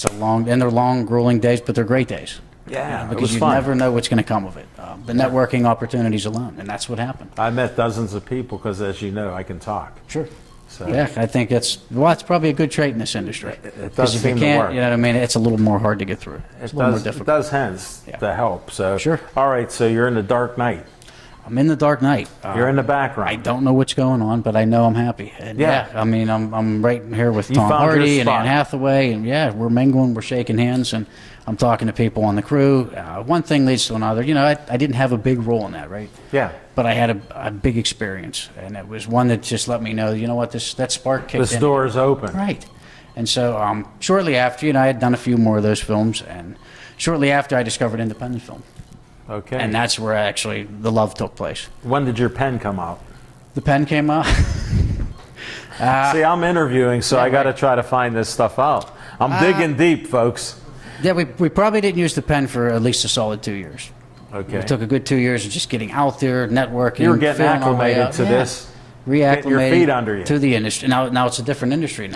And they're long, grueling days, but they're great days. Yeah, it Because was you fun. never know what's going to come of it. The networking opportunities alone, and that's what happened. I met dozens of people because, as you know, I can talk. Sure. So Yeah, I think it's probably a good trait in this industry. It 'Cause does if you seem to can't, work. you know what I mean, it's a little more hard to get through. It's a little more It difficult. does hence Yeah. to help. So Sure. All right, so you're in the Dark Knight. I'm in the Dark Knight. You're in the background. I don't know what's going on, but I know I'm happy. And Yeah. I mean, I'm right here with You Tom found your Hardy and spot. Anne Hathaway, and yeah, we're mingling, we're shaking hands, and I'm talking to people on the crew. One thing leads to another. I didn't have a big role in that, right? Yeah. But I had a big experience, and it was one that just let me know, you know what, that spark kicked This in. door is open. Right. And so shortly after, I had done a few more of those films, and shortly after I discovered independent film. Okay. And that's where actually the love took place. When did your pen come out? The pen came out. See, I'm interviewing, so yeah, I got to right. try to find this stuff out. I'm digging deep, folks. Yeah, we probably didn't use the pen for at least a solid 2 years. Okay. It took a good 2 years of just getting out there, networking. You were getting feeling our way acclimated out. to Yeah. this. Reacclimated Getting your feet under you. to the industry. Now it's a different industry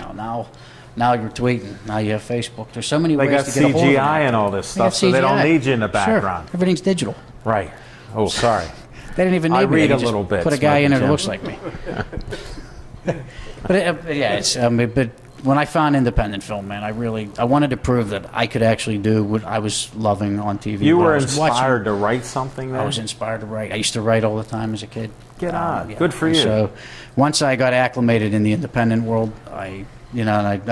Now you're tweeting. Now you have Facebook. There's so many They ways got to get a hold of it. CGI and all this They got stuff, so they don't CGI. need you in the Sure. background. Everything's digital. Right. Oh, sorry. They didn't even need I me. read They a just little bit, Put a guy in there that Jim. looks like me. But when I found independent film, man, I wanted to prove that I could actually do what I was loving on TV. You What I were was watching. inspired to write something then? I was inspired to write. I used to write all the time as a kid. Get on. Yeah. Good for And you. So once I got acclimated in the independent world, I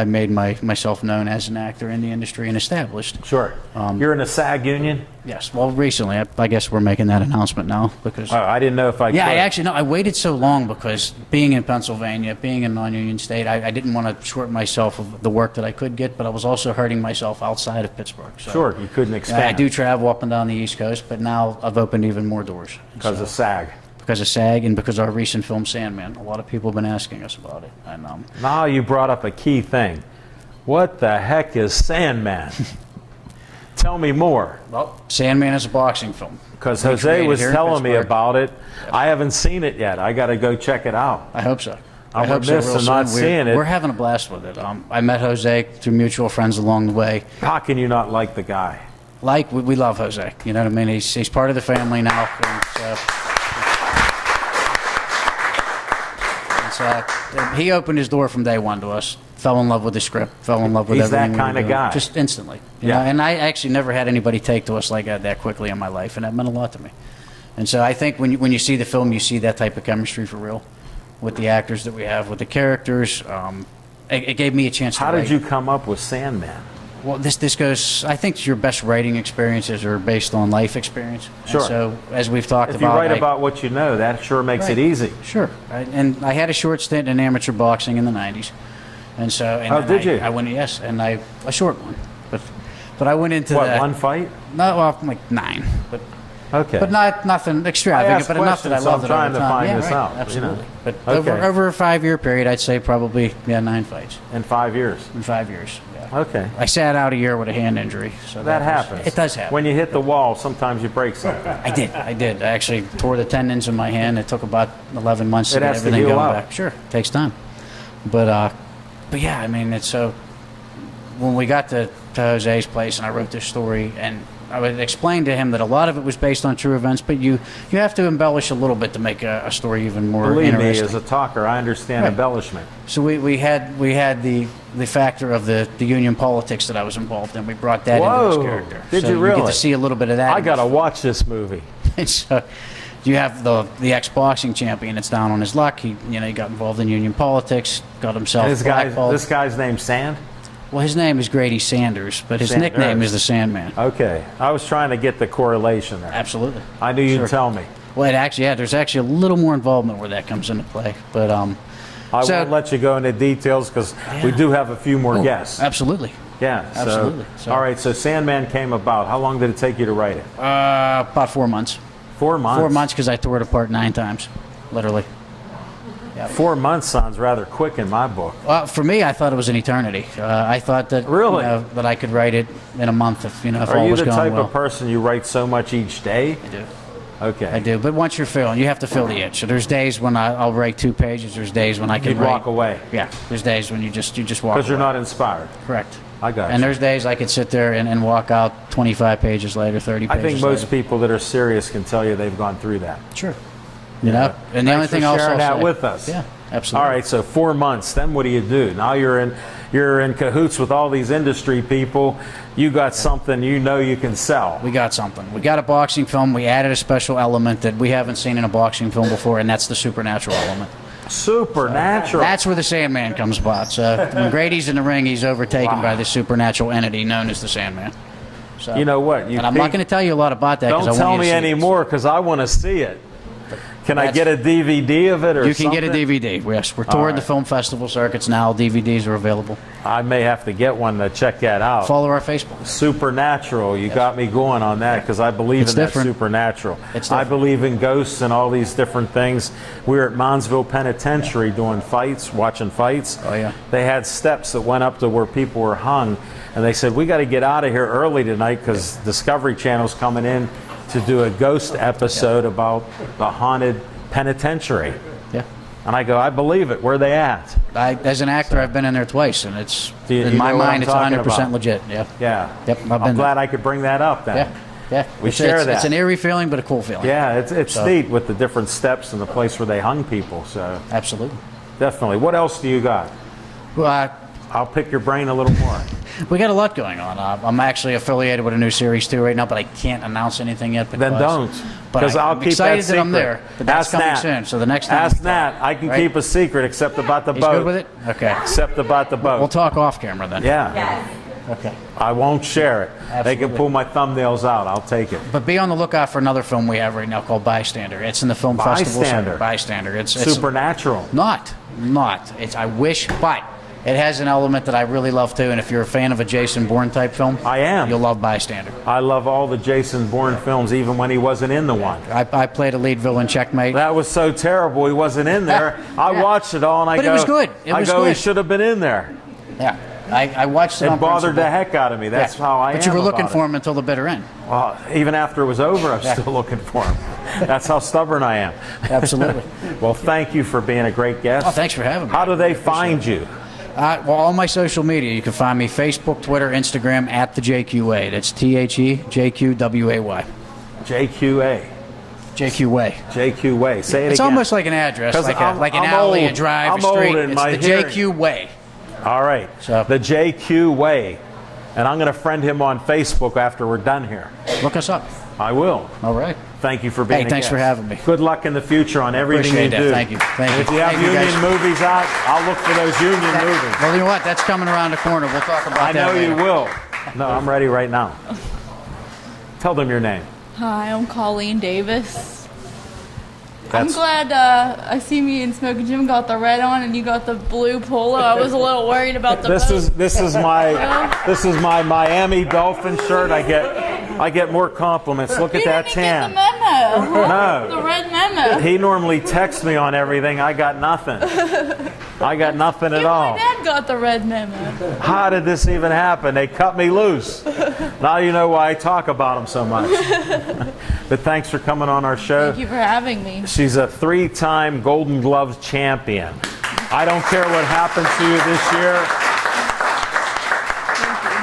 made myself known as an actor in the industry and established. Sure. You're in a SAG union? Yes. Well, recently, I guess we're making that announcement now because. Oh, I didn't know if I Yeah, could. I waited so long because being in Pennsylvania, being in non-union state, I didn't want to short myself of the work that I could get, but I was also hurting myself outside of Pittsburgh. So, Sure, you couldn't expand. I do travel up and down the East Coast, but now I've opened even more doors. Because of SAG. Because of SAG and because of our recent film Sandman. A lot of people have been asking us about it. And Now you brought up a key thing. What the heck is Sandman? Tell me more. well, Sandman is a boxing film. Because We Jose created was here in telling me Pittsburgh. about it. I haven't seen it yet. I got to go check it out. I hope so. I'm I hope so. remiss Real in not soon. seeing it. We're having a blast with it. I met Jose through mutual friends along the way. How can you not like the guy? We love Jose. You know what I mean? He's part of the family now. He opened his door from day one to us. Fell in love with the script. Fell in love with He's that everything we kind were of doing. guy. Just instantly. You Yeah. know? And I actually never had anybody take to us like that quickly in my life, and that meant a lot to me. And so I think when you see the film, you see that type of chemistry for real with the actors that we have, with the characters. It gave me a chance to How write. did you come up with Sandman? Well, this goes. I think your best writing experiences are based on life experience. Sure. And so as we've talked If you about, write about what you know, that sure makes it easy. Sure. And I had a short stint in amateur boxing in the '90s, and so. And Oh, then did you? I went, yes, and a short one, but I went into What, one fight? No, well, like 9, but. Okay. But nothing I extravagant, asked but enough that I questions, so loved I'm it trying over to time. find Yeah, this right, out, you know. absolutely. But Okay. over a 5-year period, I'd say probably 9 fights In 5 years. in 5 years. Yeah. Okay. I sat out a year with a hand injury, so That was- happens. It does happen. When you hit the wall, sometimes you break something. I did. I actually tore the tendons in my hand. It took about 11 months to It get has to everything heal going up. back. Sure, it takes time. But yeah, I mean, it's so. When we got to Jose's place and I wrote this story, and I would explain to him that a lot of it was based on true events, but you have to embellish a little bit to make a story even more Believe me, interesting. as a talker, I understand Right. embellishment. So we had the factor of the union politics that I was involved in. We brought that into Whoa. this character. Did so you You really? get to see a little bit of that. I in got to this. watch this movie. And so you have the ex-boxing champion. It's down on his luck. He got involved in union politics, got himself blackballed. This guy's named Sand? Well, his name is Grady Sanders, but his Sanders. nickname is the Sandman. Okay. I was trying to get the correlation there. Absolutely. I knew you'd Sure. tell me. Well, there's actually a little more involvement where that comes into play. But I so- won't let you go into details because we do have a few more Oh, guests. absolutely. Yeah. Absolutely. So- All right. So Sandman came about. How long did it take you to write it? About 4 months. 4 months. 4 months because I tore it apart 9 times, literally. 4 months sounds rather quick in my book. Well, for me, I thought it was an eternity. I thought that Really? that I could write it in a month if if Are all you was the going type well. of person you write so much each day? I do. Okay. I do. But once you're filling, you have to fill the itch. So there's days when I'll write 2 pages. There's days when I can You'd write. walk away. Yeah. There's days when you just walk. Because you're away. not inspired. Correct. I got And you. there's days I could sit there and walk out 25 pages later, 30 I pages think most later. people that are serious can tell you they've gone through that. Sure. You know. And the only Thanks for thing else sharing I'll that say, with us. Yeah. Absolutely. All right, so 4 months. Then what do you do? Now you're in cahoots with all these industry people. You got something you know you can sell. We got something. We got a boxing film. We added a special element that we haven't seen in a boxing film before, and that's the supernatural element. Supernatural. That's where the Sandman comes about. So when Grady's in the ring, he's overtaken by this supernatural entity known as the Sandman. So, You know what? and I'm not going to tell you a lot about that. 'cause Don't I tell want you me to see it. anymore because I want to see it. Can I That's- get a DVD of it or You can something? get a DVD. Yes, we're touring right. the film festival circuits now. DVDs are available. I may have to get one to check that out. Follow our Facebook. Supernatural. You got me going on that because I believe It's in that different. supernatural. It's I different. believe in ghosts and all these different things. We were at Monsville Penitentiary doing fights, watching fights. Oh, yeah. They had steps that went up to where people were hung, and they said, we got to get out of here early tonight because Discovery Channel's coming in to do a ghost episode about the haunted penitentiary. Yeah. And I go, I believe it. Where are they at? As an actor, I've been in there twice, and it's Do you in my know what I'm mind, it's talking 100% about? legit. Yeah. Yeah. Yep, I've I'm been glad I could bring that up then. Yeah. Yeah. We It's- share it's, that. It's an eerie feeling, but a cool feeling. Yeah, it's So- neat with the different steps and the place where they hung people. So Absolutely. definitely. What else do you got? Well, I'll pick your brain a little more. we got a lot going on. I'm actually affiliated with a new series too right now, but I can't announce anything yet. Then don't, But because I'll I'm keep excited that that I'm secret. there. But that's Ask coming Nat. soon. So the next time. Ask Nat. I can Right? keep a secret except about the He's boat. good with it. Okay. Except about the boat. We'll talk off camera then. Yeah. Okay. I won't share it. They can Absolutely. pull my thumbnails out. I'll take it. But be on the lookout for another film we have right now called Bystander. It's in the film festival. Bystander. circuit. Bystander. It's Supernatural. Not. It's I wish, but it has an element that I really love too. And if you're a fan of a Jason Bourne type film, I am. You'll love Bystander. I love all the Jason Bourne films, even when he wasn't in the one. I played a lead villain, Checkmate. That was so terrible. He wasn't in there. I Yeah. watched it all, and I But go, it was good. It was He good. should have been in there. Yeah. I watched it. It on bothered principle. the heck out of me. That's Yeah. how I am. But you were looking about for it. him until the bitter end. Well, even after it was over, I was Yeah. still looking for him. That's how stubborn I am. Absolutely. Well, thank you for being a great guest. Oh, thanks for having me. How do they find you? Well, all my social media, you can find me Facebook, Twitter, Instagram at the JQA. That's TheJQWay. JQA. JQA. JQA. Say it It's again. almost like an address, 'Cause like I'm an alley, old. a drive, I'm a street. old in It's my the hearing. JQ Way. All right. So- The JQ Way. And I'm going to friend him on Facebook after we're done here. Look us up. I will. All right. Thank you for being Hey, a thanks guest. for having me. Good luck in the future on everything Appreciate you that. do. Thank you. Thank And you. if you have Thank you, union guys. movies out, I'll look for those union movies. Well, you know what? That's coming around the corner. We'll talk about I that know you later. will. No, I'm ready right now. Tell them your name. Hi, I'm Colleen Davis. That's- I'm glad I see me and Smoky Jim got the red on and you got the blue polo. I was a little worried about the This boat. is my Miami Dolphin shirt. I get more compliments. Look at You that didn't tan. get the memo. No. The red memo. He normally texts me on everything. I got nothing. I got nothing at Even all. my dad got the red memo. How did this even happen? They cut me loose. Now you know why I talk about them so much. But thanks for coming on our show. Thank you for having me. She's a 3-time Golden Gloves champion. I don't care what happens to you this year.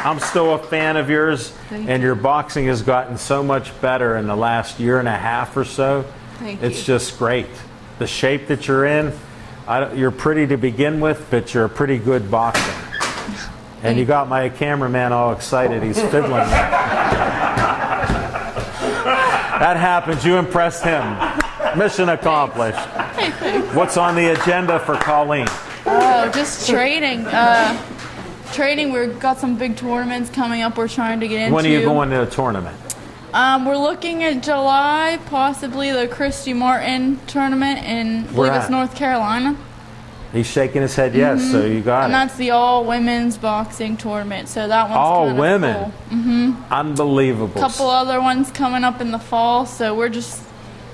I'm still a fan of yours, and your boxing has gotten so much better in the last year and a half or so. Thank It's you. just great. The shape that you're in, you're pretty to begin with, but you're a pretty good boxer. And you got my cameraman all excited. He's fiddling. That happens. You impressed him. Mission accomplished. What's on the agenda for Colleen? Oh, just training. Training, we've got some big tournaments coming up we're trying to get into. When are you going to a tournament? We're looking at July, possibly the Christy Martin tournament in, I believe Where it's at? North Carolina. He's shaking his head yes, so you got And it. that's the all women's boxing tournament. So that one's All kinda women? cool. Unbelievable. Couple other ones coming up in the fall, so we're just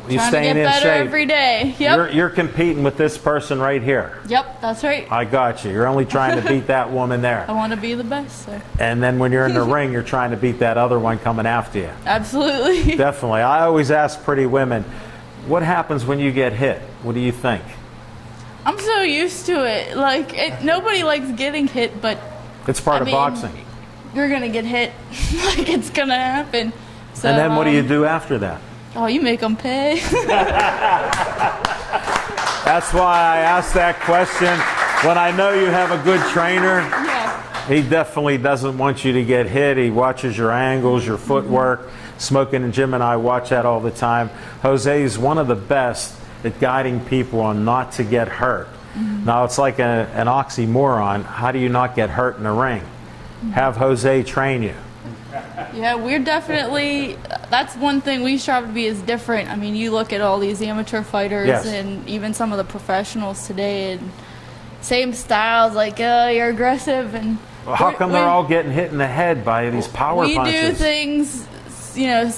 You trying to staying get in better shape. every day. Yep. You're competing with this person right here. Yep, that's right. I got you. You're only trying to beat that woman there. I want to be the best, so And then when you're in the ring, you're trying to beat that other one coming after you. absolutely. Definitely. I always ask pretty women, what happens when you get hit? What do you think? I'm so used to it. Like, nobody likes getting hit, but It's part I of mean, boxing. you're gonna get hit. Like, it's gonna happen. So, And then what do you do after that? Oh, you make them pay. That's why I asked that question. When I know you have a good trainer, Yeah. he definitely doesn't want you to get hit. He watches your angles, your footwork. Smoking and Jim and I watch that all the time. Jose is one of the best at guiding people on not to get hurt. Now, it's like an oxymoron. How do you not get hurt in the ring? Have Jose train you. Yeah, we're definitely, that's one thing we strive to be is different. I mean, you look at all these amateur fighters Yes. and even some of the professionals today and same styles, like, you're aggressive and Well, how we're- come they're all getting hit in the head by these power we punches? do things, you know,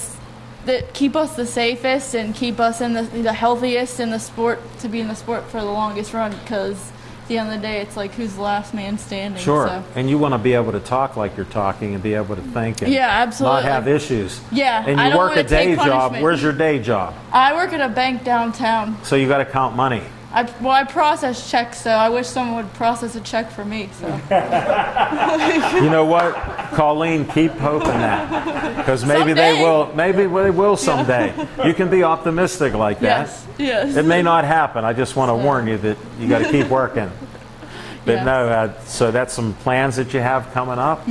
that keep us the safest and keep us in the healthiest in the sport, to be in the sport for the longest run, because at the end of the day, it's like who's the last man standing. Sure. So. And you want to be able to talk like you're talking and be able to think and Yeah, absolutely. not have issues. Yeah, And I you don't work a wanna take day job. punishment. Where's your day job? I work at a bank downtown. So you got to count money. I process checks, so I wish someone would process a check for me. So You know what, Colleen, keep hoping that, because maybe they Someday. will. Maybe they will someday. You can be optimistic like that. yes. It may not happen. I just want to warn you that you got to keep working. But Yes. no, so that's some plans that you have coming up.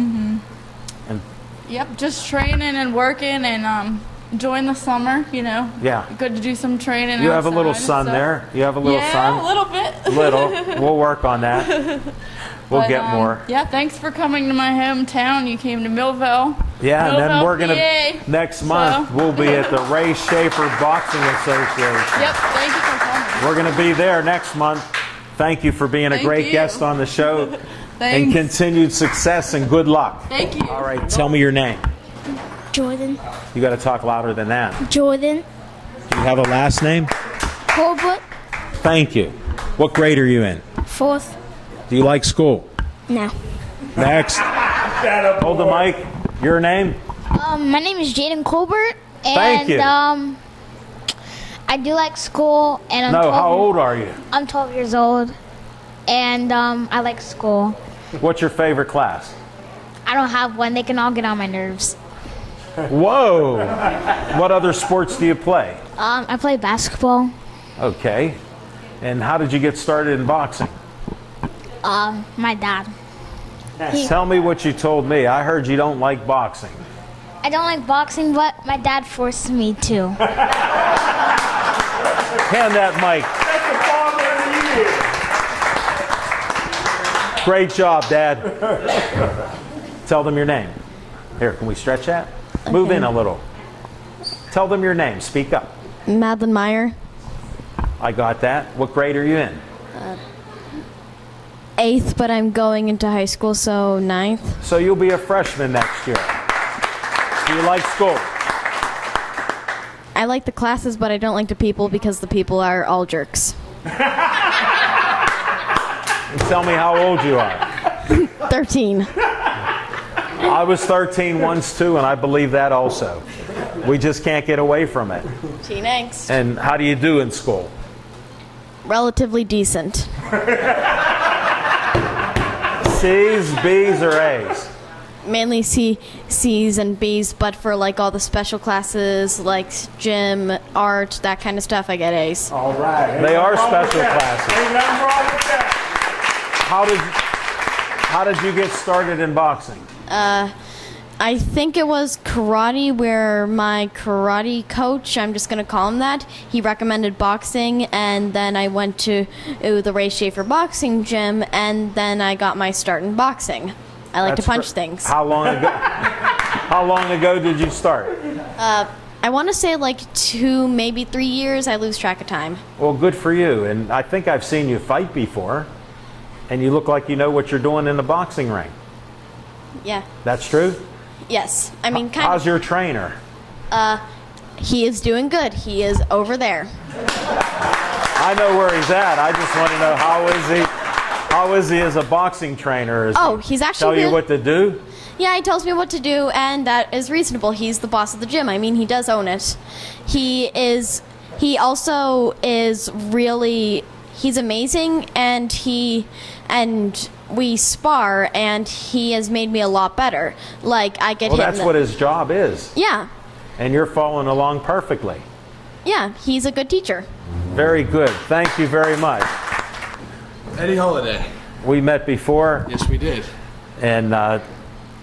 Yep, just training and working and enjoying the summer. You know. Yeah. Good to do some training. You have a little outside and son stuff. there. You have a little yeah, son. a little bit. Little. We'll work on that. We'll But, get more. Yeah, thanks for coming to my hometown. You came to Millvale. Yeah, and then Millvale, we're gonna PA. next month we'll be at the Ray Schaefer Boxing Association. Yep, thank you for coming. We're gonna be there next month. Thank you for being a Thank great you. guest on the show. And Thanks. continued success and good luck. Thank you. All right, tell me your name. Jordan. You got to talk louder than that. Jordan. Do you have a last name? Colbert. Thank you. What grade are you in? 4th. Do you like school? No. Next. Hold the mic. Your name? My name is Jaden Colbert. And, Thank you. I do like school. And I'm No, 12 how old are you? I'm 12 years old. And I like school. What's your favorite class? I don't have one. They can all get on my nerves. Whoa. What other sports do you play? I play basketball. Okay. And how did you get started in boxing? My dad. Tell me what you told me. I heard you don't like boxing. I don't like boxing, but my dad forced me to. Hand that mic. Great job, Dad. Tell them your name. Here, can we stretch that? Move in a little. Tell them your name. Speak up. Madeline Meyer. I got that. What grade are you in? 8th, but I'm going into high school, so 9th. So you'll be a freshman next year. Do you like school? I like the classes, but I don't like the people because the people are all jerks. And tell me how old you are. 13. I was 13 once too, and I believe that also. We just can't get away from it. Teen angst. And how do you do in school? Relatively decent. C's, B's, or A's? Mainly C's and B's, but for like all the special classes, like gym, art, that kind of stuff, I get A's. All right. They are special classes. Ain't nothing wrong with that. How did you get started in boxing? I think it was karate, where my karate coach, I'm just going to call him that, he recommended boxing, and then I went to the Ray Schaefer boxing gym, and then I got my start in boxing. I like to punch things. How long ago? How long ago did you start? I want to say like 2, maybe 3 years. I lose track of time. Well, good for you. And I think I've seen you fight before, and you look like you know what you're doing in the boxing ring. Yeah. That's true? Yes. I mean, kind How's of. your trainer? He is doing good. He is over there. I know where he's at. I just want to know, how is he? How is he as a boxing trainer? He's actually tell you really- what to do? Yeah, he tells me what to do, and that is reasonable. He's the boss of the gym. I mean, he does own it. He also is really, he's amazing, and we spar, and he has made me a lot better. Like, I get Well, hit. that's what his job is. Yeah, And you're following along perfectly. yeah, he's a good teacher. Very good. Thank you very much. Eddie Holiday. We met before, Yes, we did. and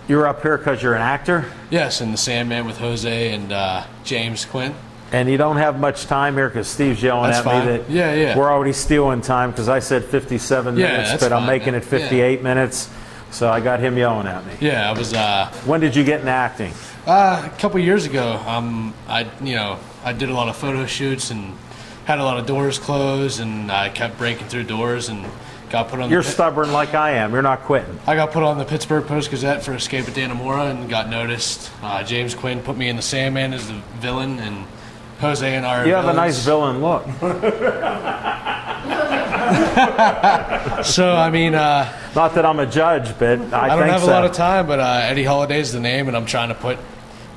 you're up here because you're an actor, Yes, and the Sandman with Jose and James Quinn. and you don't have much time here because Steve's yelling That's at fine. me that Yeah. we're already stealing time because I said 57 Yeah, minutes, that's but I'm fine, making man. it 58 minutes, so I got him yelling at me. Yeah, I was When did you get in acting? a couple years ago. I did a lot of photo shoots and had a lot of doors closed, and I kept breaking through doors and got put on. You're stubborn like I am. You're not quitting. I got put on the Pittsburgh Post-Gazette for Escape at Dannemora and got noticed. James Quinn put me in the Sandman as the villain, and Jose and I are You have a villains. nice villain look. So, I mean, Not that I'm a judge, but I I don't think have so. a lot of time, but Eddie Holiday is the name, and I'm trying to put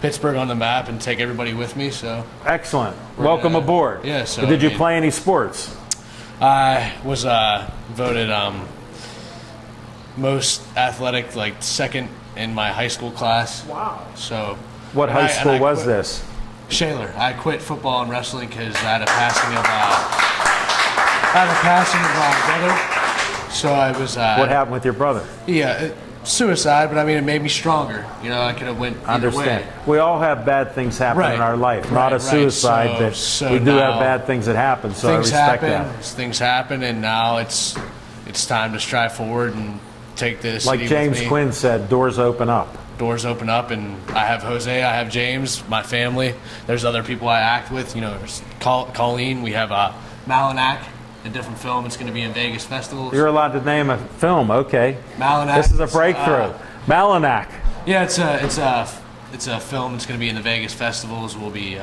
Pittsburgh on the map and take everybody with me. So Excellent. Welcome gonna- aboard. yeah, so, Did you I mean- play any sports? I was voted most athletic, like second in my high school class. Wow. So What and high I- and school I was quit- this? Shaler. I quit football and wrestling because I had a passing of my brother. So I was. What happened with your brother? Yeah, suicide. But I mean, it made me stronger. You know, I could have went either Understand. way. We all have bad things happen in Right. our life. Right, Not a right. suicide, So- but so we do have now bad things that happen. So I Things respect happen. that. Things happen, and now it's time to strive forward and take this. Like James Quinn said, doors open up. Doors open up, and I have Jose, I have James, my family. There's other people I act with. You know, there's Colleen. We have Malinak, a different film. It's going to be in Vegas festivals. You're allowed to name a film, okay? Malinak. This is a breakthrough. Malinak. Yeah, it's a film. It's going to be in the Vegas festivals. We'll be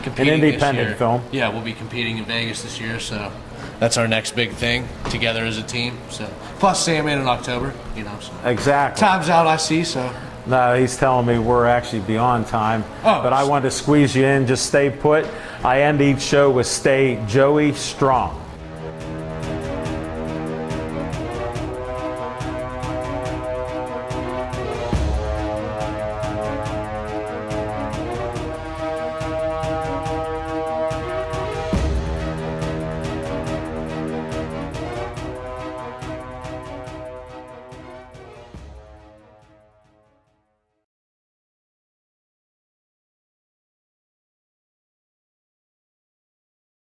competing. An independent this year. film. Yeah, we'll be competing in Vegas this year. So that's our next big thing together as a team. So plus Sandman in October. You know, so Exactly. time's out. I see. So. No, he's telling me we're actually beyond time. Oh. But I wanted to squeeze you in. Just stay put. I end each show with stay Joey strong.